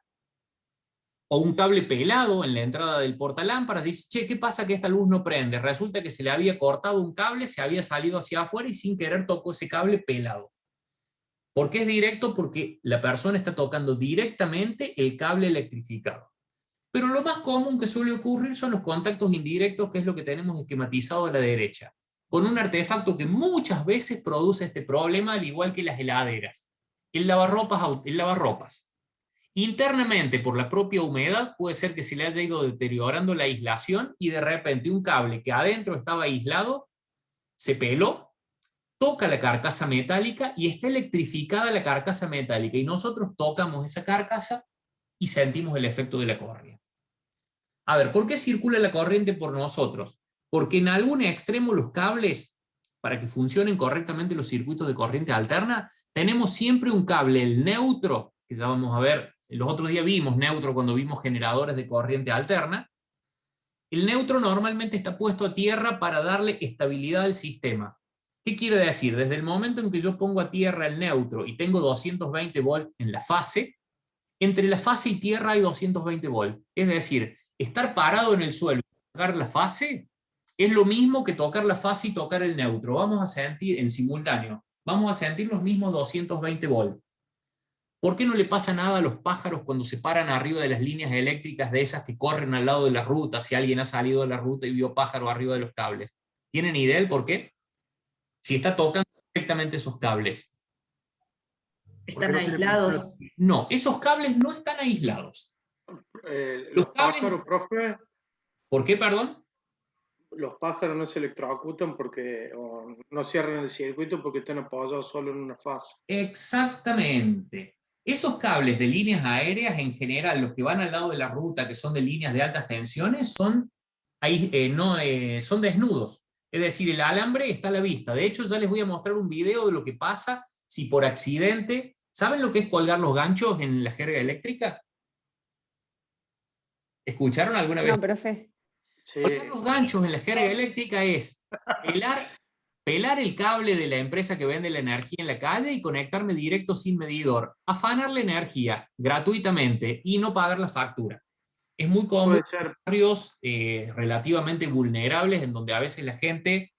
o un cable pelado en la entrada del portalámparas. Dice, che, ¿qué pasa que esta luz no prende? Resulta que se le había cortado un cable, se había salido hacia afuera y sin querer tocó ese cable pelado. ¿Por qué es directo? Porque la persona está tocando directamente el cable electrificado. Pero lo más común que suele ocurrir son los contactos indirectos, que es lo que tenemos esquematizado a la derecha, con un artefacto que muchas veces produce este problema, al igual que las heladeras. El lavarropas. Internamente, por la propia humedad, puede ser que se le haya ido deteriorando la aislación y de repente un cable que adentro estaba aislado se peló, toca la carcasa metálica y está electrificada la carcasa metálica, y nosotros tocamos esa carcasa y sentimos el efecto de la corriente. A ver, ¿por qué circula la corriente por nosotros? Porque en algún extremo los cables, para que funcionen correctamente los circuitos de corriente alterna, tenemos siempre un cable, el neutro, que ya vamos a ver. Los otros días vimos neutro cuando vimos generadores de corriente alterna. El neutro normalmente está puesto a tierra para darle estabilidad al sistema. ¿Qué quiere decir? Desde el momento en que yo pongo a tierra el neutro y tengo 220 volts en la fase, entre la fase y tierra hay 220 volts. Es decir, estar parado en el suelo y tocar la fase es lo mismo que tocar la fase y tocar el neutro. Vamos a sentir en simultáneo, vamos a sentir los mismos 220 volts. ¿Por qué no le pasa nada a los pájaros cuando se paran arriba de las líneas eléctricas de esas que corren al lado de la ruta, si alguien ha salido de la ruta y vio pájaros arriba de los cables? ¿Tienen idea del por qué? Si está tocando perfectamente esos cables. ¿Están aislados? No, esos cables no están aislados. Los cables- pájaros, profe, ¿Por qué, perdón? los pájaros no se electrocutan o no cierran el circuito porque están apoyados solo en una fase. Exactamente. Esos cables de líneas aéreas, en general, los que van al lado de la ruta, que son de líneas de altas tensiones, son desnudos. Es decir, el alambre está a la vista. De hecho, ya les voy a mostrar un video de lo que pasa si por accidente... ¿Saben lo que es colgar los ganchos en la jerga eléctrica? ¿Escucharon alguna vez? No, profe. Sí. Colgar los ganchos en la jerga eléctrica es pelar el cable de la empresa que vende la energía en la calle y conectarme directo sin medidor. Afanar la energía gratuitamente y no pagar la factura. Es muy común Puede ser. en barrios relativamente vulnerables en donde a veces la gente,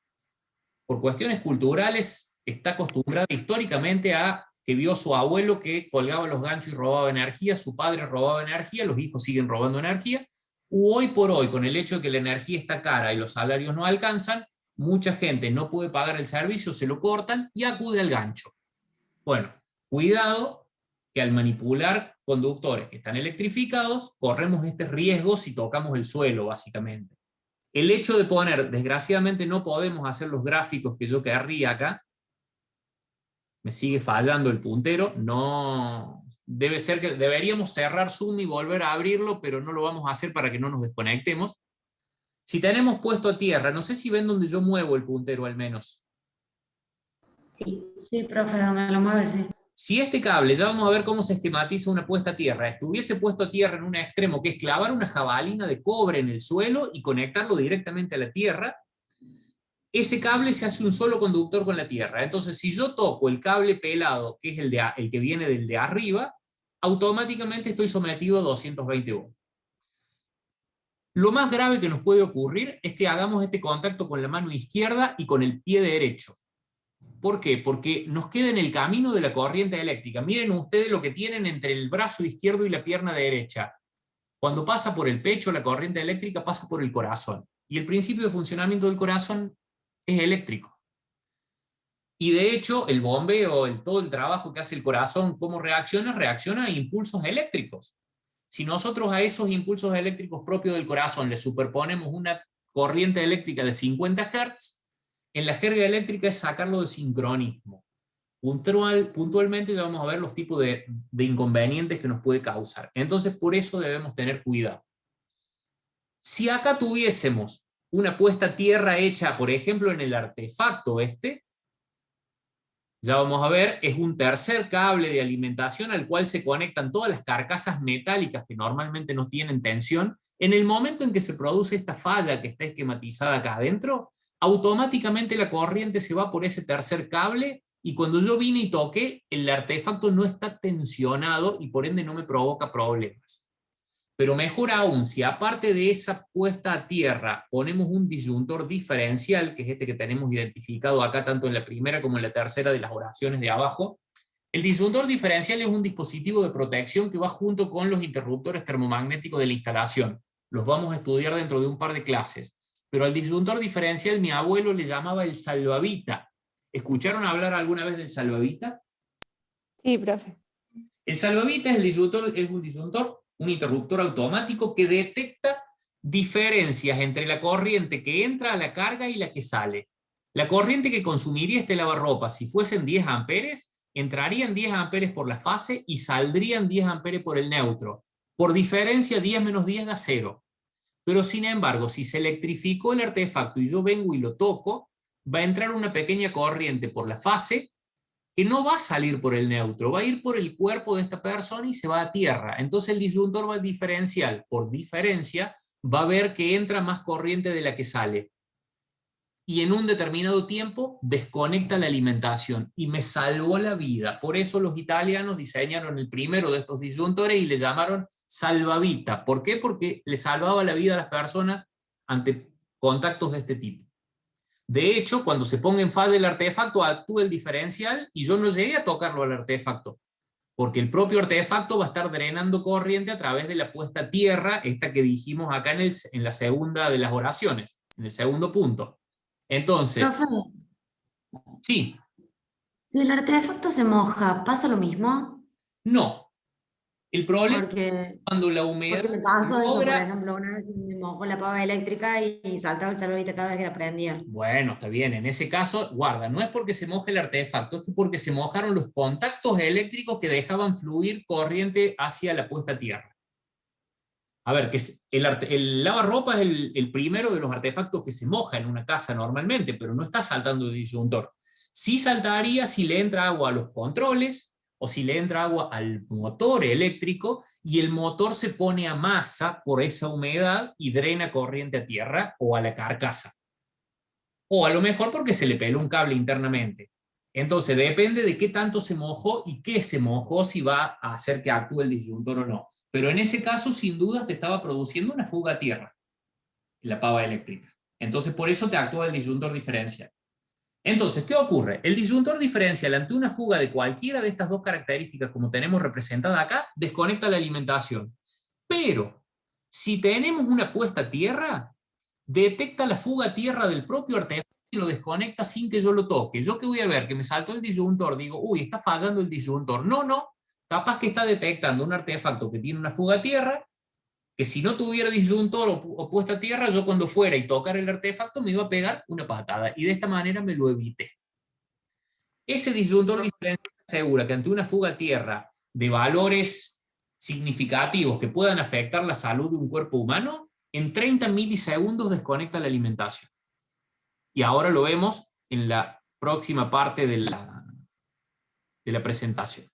por cuestiones culturales, está acostumbrada históricamente a que vio a su abuelo que colgaba los ganchos y robaba energía, su padre robaba energía, los hijos siguen robando energía. Hoy por hoy, con el hecho de que la energía está cara y los salarios no alcanzan, mucha gente no puede pagar el servicio, se lo cortan y acude al gancho. Bueno, cuidado que al manipular conductores que están electrificados, corremos este riesgo si tocamos el suelo, básicamente. El hecho de poner, desgraciadamente no podemos hacer los gráficos que yo querría acá, me sigue fallando el puntero, no, debe ser que deberíamos cerrar Zoom y volver a abrirlo, pero no lo vamos a hacer para que no nos desconectemos. Si tenemos puesto a tierra, no sé si ven donde yo muevo el puntero al menos. Sí, profe, donde lo mueve, sí. Si este cable, ya vamos a ver cómo se esquematiza una puesta a tierra, estuviese puesto a tierra en un extremo, que es clavar una jabalina de cobre en el suelo y conectarlo directamente a la tierra, ese cable se hace un solo conductor con la tierra. Entonces, si yo toco el cable pelado, que es el que viene del de arriba, automáticamente estoy sometido a 220 volts. Lo más grave que nos puede ocurrir es que hagamos este contacto con la mano izquierda y con el pie derecho. ¿Por qué? Porque nos queda en el camino de la corriente eléctrica. Miren ustedes lo que tienen entre el brazo izquierdo y la pierna derecha. Cuando pasa por el pecho, la corriente eléctrica pasa por el corazón. Y el principio de funcionamiento del corazón es eléctrico. Y de hecho, el bombeo, todo el trabajo que hace el corazón, cómo reacciona a impulsos eléctricos. Si nosotros a esos impulsos eléctricos propios del corazón le superponemos una corriente eléctrica de 50 Hz, en la jerga eléctrica es sacarlo de sincronismo. Puntualmente ya vamos a ver los tipos de inconvenientes que nos puede causar. Entonces, por eso debemos tener cuidado. Si acá tuviésemos una puesta a tierra hecha, por ejemplo, en el artefacto ya vamos a ver, es un tercer cable de alimentación al cual se conectan todas las carcasas metálicas que normalmente no tienen tensión. En el momento en que se produce esta falla que está esquematizada acá adentro, automáticamente la corriente se va por ese tercer cable y cuando yo vine y toqué, el artefacto no está tensionado y por ende no me provoca problemas. Pero mejor aún, si aparte de esa puesta a tierra ponemos un disyuntor diferencial, que es este que tenemos identificado acá tanto en la primera como en la tercera de las oraciones de abajo, el disyuntor diferencial es un dispositivo de protección que va junto con los interruptores termomagnéticos de la instalación. Los vamos a estudiar dentro de un par de clases. Pero al disyuntor diferencial mi abuelo le llamaba el salvavita. ¿Escucharon hablar alguna vez del salvavita? Sí, profe. El salvavita es un interruptor automático que detecta diferencias entre la corriente que entra a la carga y la que sale. La corriente que consumiría este lavarropas, si fuesen 10 amperes, entrarían 10 amperes por la fase y saldrían 10 amperes por el neutro. Por diferencia, 10 menos 10 da 0. Pero sin embargo, si se electrificó el artefacto y yo vengo y lo toco, va a entrar una pequeña corriente por la fase que no va a salir por el neutro, va a ir por el cuerpo de esta persona y se va a tierra. Entonces el disyuntor va al diferencial. Por diferencia, va a ver que entra más corriente de la que sale. Y en un determinado tiempo desconecta la alimentación y me salvó la vida. Por eso los italianos diseñaron el primero de estos disyuntores y le llamaron salvavita. ¿Por qué? Porque le salvaba la vida a las personas ante contactos de este tipo. De hecho, cuando se ponga en falla el artefacto, actúa el diferencial y yo no llegué a tocarlo al artefacto. porque el propio artefacto va a estar drenando corriente a través de la puesta a tierra, esta que dijimos acá en la segunda de las oraciones, en el segundo punto. Entonces, Profe, sí, si el artefacto se moja, ¿pasa lo mismo? no. El problema es Porque, cuando la humedad porque me pasó eso, por logra... ejemplo, una vez me mojó la pava eléctrica y saltaba el salvavidas cada vez que la prendía. Bueno, está bien, en ese caso, guarda, no es porque se moje el artefacto, es que porque se mojaron los contactos eléctricos que dejaban fluir corriente hacia la puesta a tierra. A ver, el lavarropa es el primero de los artefactos que se moja en una casa normalmente, pero no está saltando el disyuntor. Sí saltaría si le entra agua a los controles, o si le entra agua al motor eléctrico, y el motor se pone a masa por esa humedad y drena corriente a tierra o a la carcasa. O a lo mejor porque se le peló un cable internamente. Entonces depende de qué tanto se mojó y qué se mojó, si va a hacer que actúe el disyuntor o no. Pero en ese caso, sin duda, te estaba produciendo una fuga a tierra, la pava eléctrica. Entonces por eso te actúa el disyuntor diferencial. Entonces, ¿qué ocurre? El disyuntor diferencial ante una fuga de cualquiera de estas dos características, como tenemos representada acá, desconecta la alimentación. Pero, si tenemos una puesta a tierra, detecta la fuga a tierra del propio artefacto y lo desconecta sin que yo lo toque. ¿Yo qué voy a ver? Que me saltó el disyuntor, digo, uy, está fallando el disyuntor. No, no, capaz que está detectando un artefacto que tiene una fuga a tierra, que si no tuviera disyuntor o puesta a tierra, yo cuando fuera y tocar el artefacto me iba a pegar una patada, y de esta manera me lo evité. Ese disyuntor diferencial asegura que ante una fuga a tierra de valores significativos que puedan afectar la salud de un cuerpo humano, en 30 milisegundos desconecta la alimentación. Y ahora lo vemos en la próxima parte de la presentación.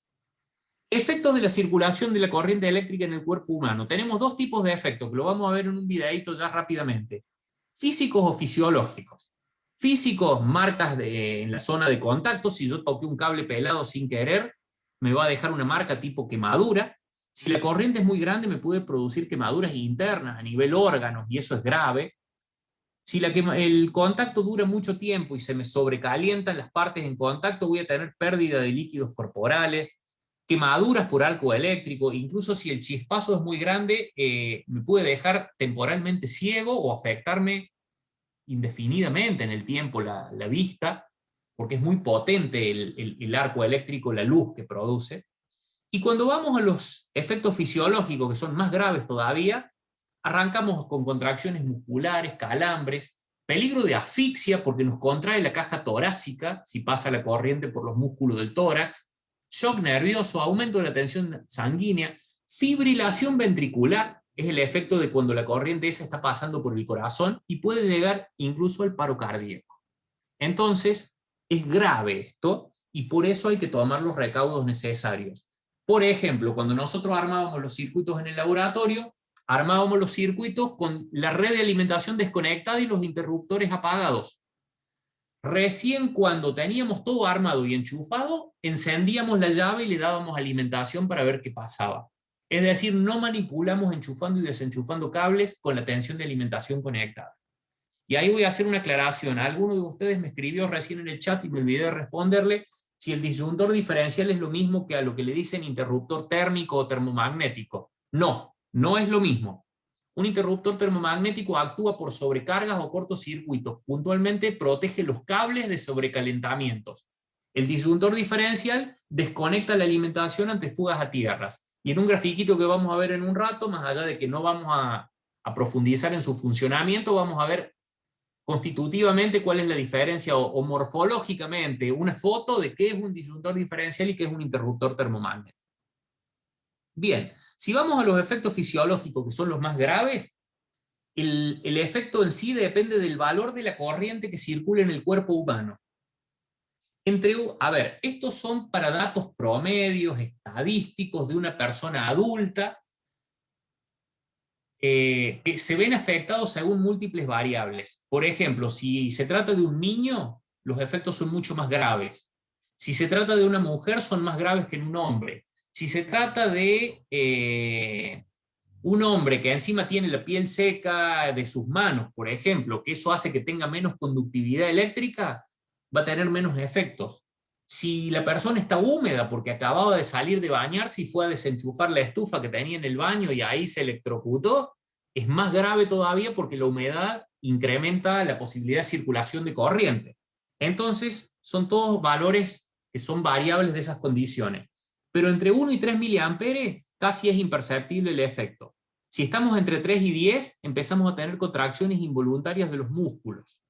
Efectos de la circulación de la corriente eléctrica en el cuerpo humano. Tenemos dos tipos de efectos, que lo vamos a ver en un videito ya rápidamente. Físicos o fisiológicos. Físicos, marcas en la zona de contacto. Si yo toqué un cable pelado sin querer, me va a dejar una marca tipo quemadura. Si la corriente es muy grande, me puede producir quemaduras internas a nivel órganos, y eso es grave. Si el contacto dura mucho tiempo y se me sobrecalientan las partes en contacto, voy a tener pérdida de líquidos corporales, quemaduras por arco eléctrico. Incluso si el chispazo es muy grande, me puede dejar temporalmente ciego o afectarme indefinidamente en el tiempo la vista, porque es muy potente el arco eléctrico, la luz que produce. Y cuando vamos a los efectos fisiológicos, que son más graves todavía, arrancamos con contracciones musculares, calambres, peligro de asfixia porque nos contrae la caja torácica si pasa la corriente por los músculos del tórax, shock nervioso, aumento de la tensión sanguínea, fibrilación ventricular, es el efecto de cuando la corriente esa está pasando por el corazón, y puede llegar incluso al paro cardíaco. Entonces, es grave esto, y por eso hay que tomar los recaudos necesarios. Por ejemplo, cuando nosotros armábamos los circuitos en el laboratorio, armábamos los circuitos con la red de alimentación desconectada y los interruptores apagados. Recién cuando teníamos todo armado y enchufado, encendíamos la llave y le dábamos alimentación para ver qué pasaba. Es decir, no manipulamos enchufando y desenchufando cables con la tensión de alimentación conectada. Y ahí voy a hacer una aclaración. Alguno de ustedes me escribió recién en el chat y me olvidé de responderle si el disyuntor diferencial es lo mismo que a lo que le dicen interruptor térmico o termomagnético. No, no es lo mismo. Un interruptor termomagnético actúa por sobrecargas o cortocircuitos. Puntualmente protege los cables de sobrecalentamientos. El disyuntor diferencial desconecta la alimentación ante fugas a tierras. Y en un grafiquito que vamos a ver en un rato, más allá de que no vamos a profundizar en su funcionamiento, vamos a ver constitutivamente cuál es la diferencia, o morfológicamente, una foto de qué es un disyuntor diferencial y qué es un interruptor termomagnético. Bien, si vamos a los efectos fisiológicos, que son los más graves, el efecto en sí depende del valor de la corriente que circula en el cuerpo humano. A ver, estos son para datos promedios, estadísticos de una persona adulta, que se ven afectados según múltiples variables. Por ejemplo, si se trata de un niño, los efectos son mucho más graves. Si se trata de una mujer, son más graves que en un hombre. Si se trata de un hombre que encima tiene la piel seca de sus manos, por ejemplo, que eso hace que tenga menos conductividad eléctrica, va a tener menos efectos. Si la persona está húmeda porque acababa de salir de bañarse y fue a desenchufar la estufa que tenía en el baño y ahí se electrocutó, es más grave todavía porque la humedad incrementa la posibilidad de circulación de corriente. Entonces, son todos valores que son variables de esas condiciones. Pero entre 1 y 3 miliamperes casi es imperceptible el efecto. Si estamos entre 3 y 10, empezamos a tener contracciones involuntarias de los músculos.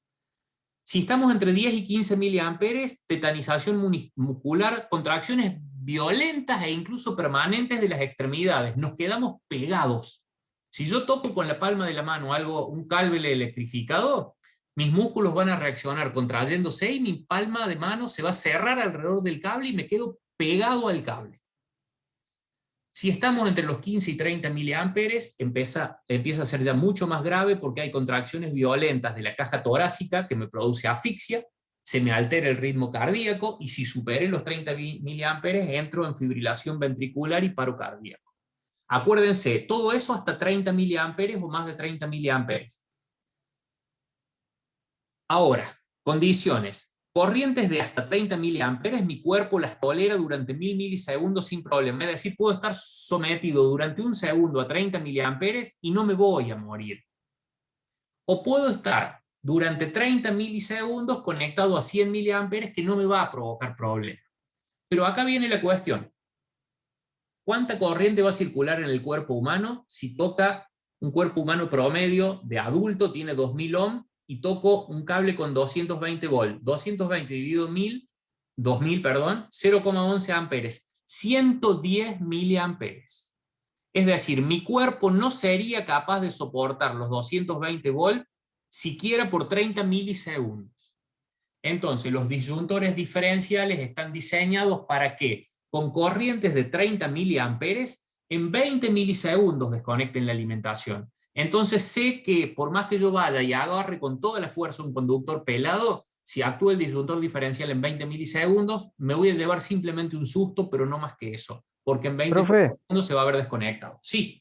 Si estamos entre 10 y 15 miliamperes, tetanización muscular, contracciones violentas e incluso permanentes de las extremidades. Nos quedamos pegados. Si yo toco con la palma de la mano un cable electrificado, mis músculos van a reaccionar contrayéndose y mi palma de mano se va a cerrar alrededor del cable y me quedo pegado al cable. Si estamos entre los 15 y 30 miliamperes, empieza a ser ya mucho más grave porque hay contracciones violentas de la caja torácica que me produce asfixia, se me altera el ritmo cardíaco y si superé los 30 miliamperes entro en fibrilación ventricular y paro cardíaco. Acuérdense, todo eso hasta 30 miliamperes o más de 30 miliamperes. Ahora, condiciones. Corrientes de hasta 30 miliamperes, mi cuerpo las tolera durante 1000 milisegundos sin problema. Es decir, puedo estar sometido durante un segundo a 30 miliamperes y no me voy a morir. O puedo estar durante 30 milisegundos conectado a 100 miliamperes que no me va a provocar problema. Pero acá viene la cuestión. ¿Cuánta corriente va a circular en el cuerpo humano si toca un cuerpo humano promedio de adulto, tiene 2000 ohm, y toco un cable con 220 volt? 220 dividido 2000, 0,11 amperes. 110 miliamperes. Es decir, mi cuerpo no sería capaz de soportar los 220 volts siquiera por 30 milisegundos. Entonces, los disyuntores diferenciales están diseñados para que, con corrientes de 30 miliamperes, en 20 milisegundos desconecten la alimentación. Entonces sé que por más que yo vaya y agarre con toda la fuerza un conductor pelado, si actúa el disyuntor diferencial en 20 milisegundos, me voy a llevar simplemente un susto, pero no más que eso, porque en 20 milisegundos se va a haber desconectado. Sí.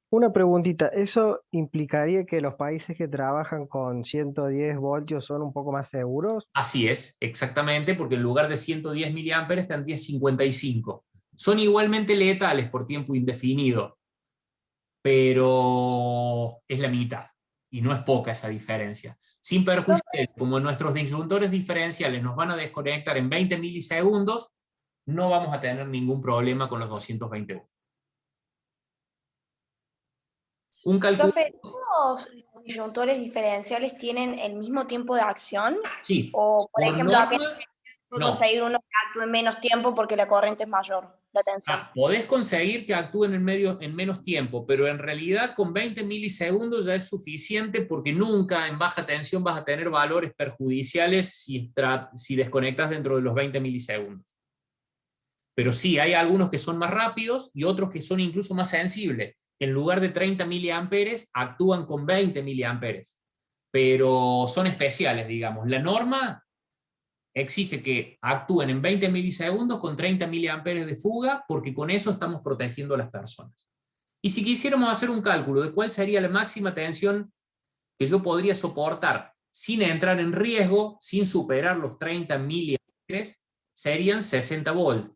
Una preguntita, ¿eso implicaría que los países que trabajan con 110 voltios son un poco más seguros? Así es, exactamente, porque en lugar de 110 miliamperes tendría 55. Son igualmente letales por tiempo indefinido, pero es la mitad, y no es poca esa diferencia. Sin perjuicio, como nuestros disyuntores diferenciales nos van a desconectar en 20 milisegundos, no vamos a tener ningún problema con los 220 volts. Un cálculo... Profe, ¿todos los disyuntores diferenciales tienen el mismo tiempo de acción? Sí. O, por ejemplo, acá no. conseguir uno que actúe en menos tiempo porque la corriente es mayor, la tensión. Podés conseguir que actúen en menos tiempo, pero en realidad con 20 milisegundos ya es suficiente porque nunca en baja tensión vas a tener valores perjudiciales si desconectas dentro de los 20 milisegundos. Pero sí, hay algunos que son más rápidos y otros que son incluso más sensibles. En lugar de 30 miliamperes, actúan con 20 miliamperes. Pero son especiales, digamos. La norma exige que actúen en 20 milisegundos con 30 miliamperes de fuga, porque con eso estamos protegiendo a las personas. Y si quisiéramos hacer un cálculo de cuál sería la máxima tensión que yo podría soportar sin entrar en riesgo, sin superar los 30 miliamperes, serían 60 volts.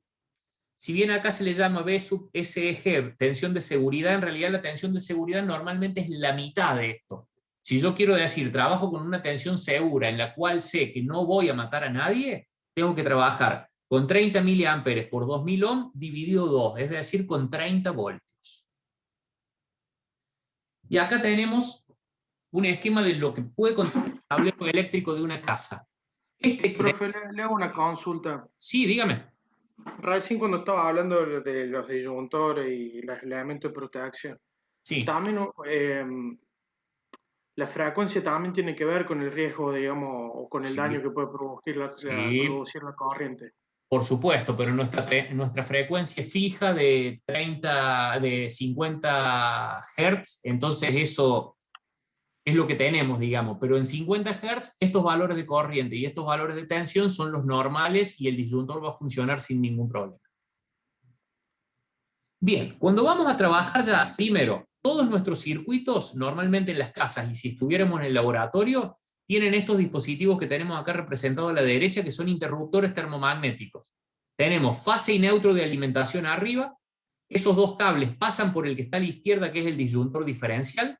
Si bien acá se le llama B sub SEG, tensión de seguridad, en realidad la tensión de seguridad normalmente es la mitad de esto. Si yo quiero decir, trabajo con una tensión segura en la cual sé que no voy a matar a nadie, tengo que trabajar con 30 miliamperes por 2000 ohm dividido 2, es decir, con 30 voltios. Y acá tenemos un esquema de lo que puede contener el tablero eléctrico de una casa. Profe, le hago una consulta. Sí, dígame. Recién cuando estaba hablando de los disyuntores y los elementos de protección, sí. También la frecuencia también tiene que ver con el riesgo, digamos, o con el daño que puede producir la corriente. Por supuesto, pero nuestra frecuencia es fija de 50 Hz, entonces eso es lo que tenemos, digamos, pero en 50 Hz estos valores de corriente y estos valores de tensión son los normales y el disyuntor va a funcionar sin ningún problema. Bien, cuando vamos a trabajar ya, primero, todos nuestros circuitos, normalmente en las casas y si estuviéramos en el laboratorio, tienen estos dispositivos que tenemos acá representados a la derecha, que son interruptores termomagnéticos. Tenemos fase y neutro de alimentación arriba, esos dos cables pasan por el que está a la izquierda, que es el disyuntor diferencial,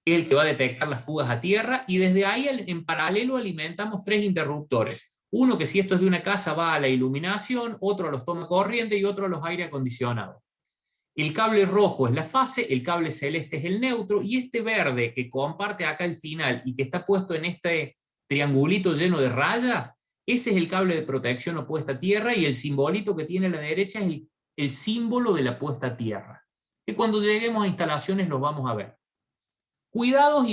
que es el que va a detectar las fugas a tierra, y desde ahí en paralelo alimentamos 3 interruptores. Uno que si esto es de una casa va a la iluminación, otro a los toma corriente y otro a los aire acondicionados. El cable rojo es la fase, el cable celeste es el neutro, y este verde que comparte acá el final y que está puesto en este triangulito lleno de rayas, ese es el cable de protección o puesta a tierra, y el simbolito que tiene a la derecha es el símbolo de la puesta a tierra, que cuando lleguemos a instalaciones los vamos a ver. Cuidados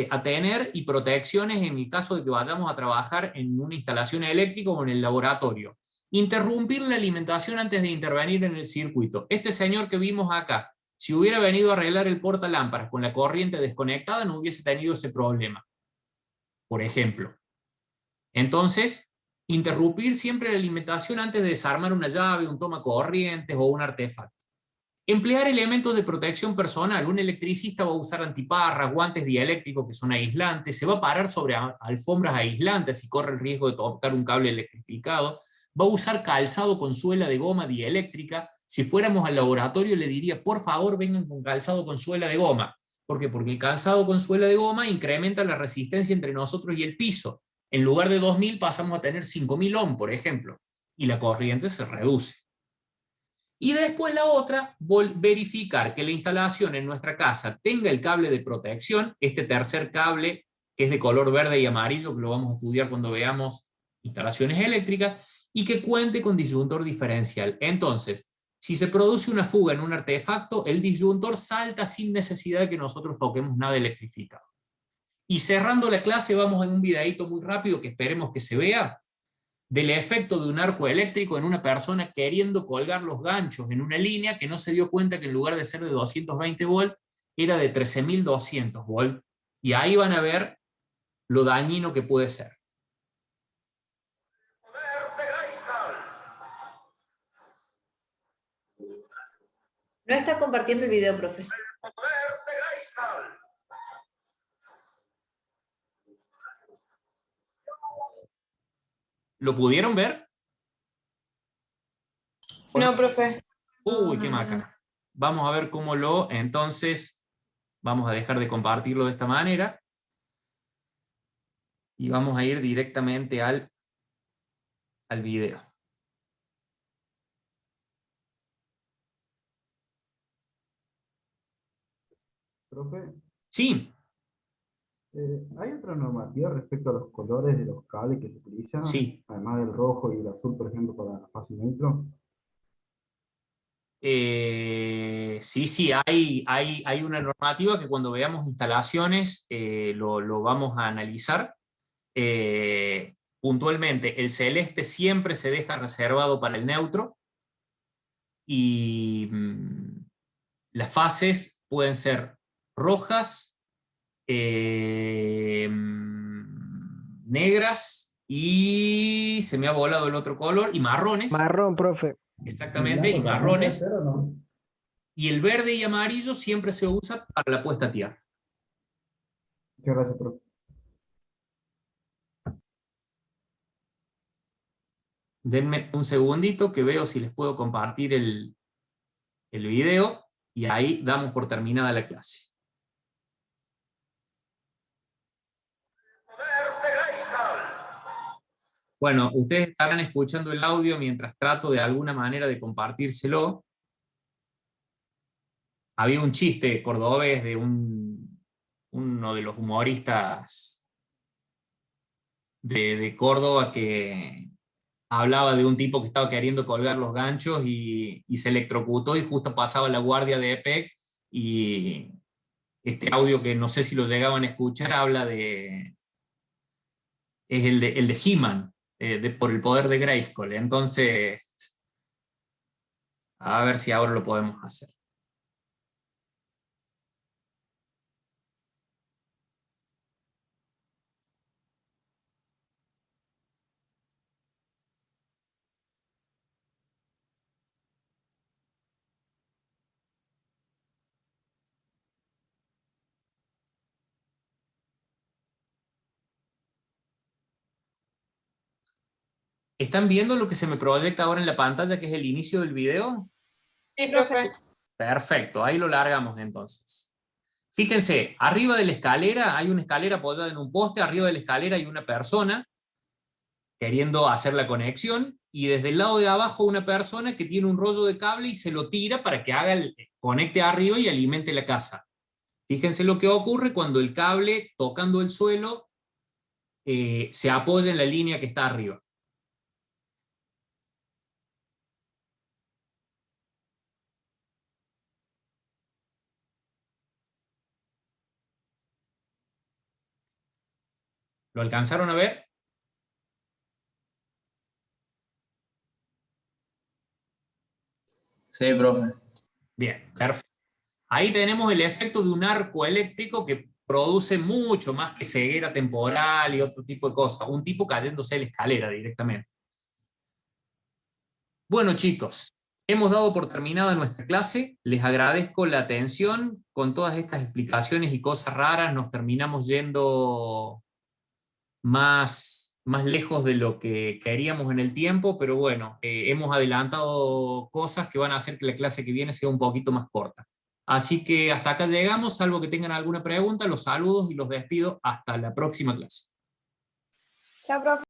a tener y protecciones en el caso de que vayamos a trabajar en una instalación eléctrica o en el laboratorio. Interrumpir la alimentación antes de intervenir en el circuito. Este señor que vimos acá, si hubiera venido a arreglar el portalámparas con la corriente desconectada, no hubiese tenido ese problema, por ejemplo. Entonces, interrumpir siempre la alimentación antes de desarmar una llave, un toma corrientes o un artefacto. Emplear elementos de protección personal. Un electricista va a usar antiparras, guantes dieléctricos que son aislantes, se va a parar sobre alfombras aislantes si corre el riesgo de tocar un cable electrificado, va a usar calzado con suela de goma dieléctrica. Si fuéramos al laboratorio le diría, por favor vengan con calzado con suela de goma. ¿Por qué? Porque el calzado con suela de goma incrementa la resistencia entre nosotros y el piso. En lugar de 2000 pasamos a tener 5000 ohm, por ejemplo, y la corriente se reduce. Y después la otra, verificar que la instalación en nuestra casa tenga el cable de protección, este tercer cable que es de color verde y amarillo, que lo vamos a estudiar cuando veamos instalaciones eléctricas, y que cuente con disyuntor diferencial. Entonces, si se produce una fuga en un artefacto, el disyuntor salta sin necesidad de que nosotros toquemos nada electrificado. Y cerrando la clase vamos a un videíto muy rápido que esperemos que se vea, del efecto de un arco eléctrico en una persona queriendo colgar los ganchos en una línea que no se dio cuenta que en lugar de ser de 220 volts, era de 13.200 volts. Y ahí van a ver lo dañino que puede ser. No está compartiendo el video, profe. ¿Lo pudieron ver? No, profe. Uy, qué macana. Vamos a ver cómo entonces, vamos a dejar de compartirlo de esta manera. Y vamos a ir directamente al video. Profe, Sí. ¿hay otra normativa respecto a los colores de los cables que se utilizan? Sí. Además del rojo y el azul, por ejemplo, para fase neutro. Sí, hay una normativa que cuando veamos instalaciones lo vamos a analizar. Puntualmente, el celeste siempre se deja reservado para el neutro, y las fases pueden ser rojas, negras, y se me ha volado el otro color, y marrones. Marrón, profe. Exactamente, y marrones. Y el verde y amarillo siempre se usa para la puesta a tierra. Muchas gracias, profe. Denme un segundito que veo si les puedo compartir el video, y ahí damos por terminada la clase. Bueno, ustedes estarán escuchando el audio mientras trato de alguna manera de compartírselo. Había un chiste cordobés de uno de los humoristas de Córdoba que hablaba de un tipo que estaba queriendo colgar los ganchos y se electrocutó, y justo pasaba la guardia de EPEC, y este audio, que no sé si lo llegaban a escuchar, habla es el de He-Man, por el poder de Grayskull. Entonces, a ver si ahora lo podemos hacer. ¿Están viendo lo que se me proyecta ahora en la pantalla, que es el inicio del video? Sí, profe. Perfecto, ahí lo largamos entonces. Fíjense, arriba de la escalera hay una escalera apoyada en un poste, arriba de la escalera hay una persona queriendo hacer la conexión, y desde el lado de abajo una persona que tiene un rollo de cable y se lo tira para que conecte arriba y alimente la casa. Fíjense lo que ocurre cuando el cable, tocando el suelo, se apoya en la línea que está arriba. ¿Lo alcanzaron a ver? Sí, profe. Bien, perfecto. Ahí tenemos el efecto de un arco eléctrico que produce mucho más que ceguera temporal y otro tipo de cosas. Un tipo cayéndose de la escalera directamente. Bueno, chicos, hemos dado por terminada nuestra clase. Les agradezco la atención. Con todas estas explicaciones y cosas raras nos terminamos yendo más lejos de lo que queríamos en el tiempo, pero bueno, hemos adelantado cosas que van a hacer que la clase que viene sea un poquito más corta. Así que hasta acá llegamos, salvo que tengan alguna pregunta, los saludos y los despido hasta la próxima clase. Chao, profe.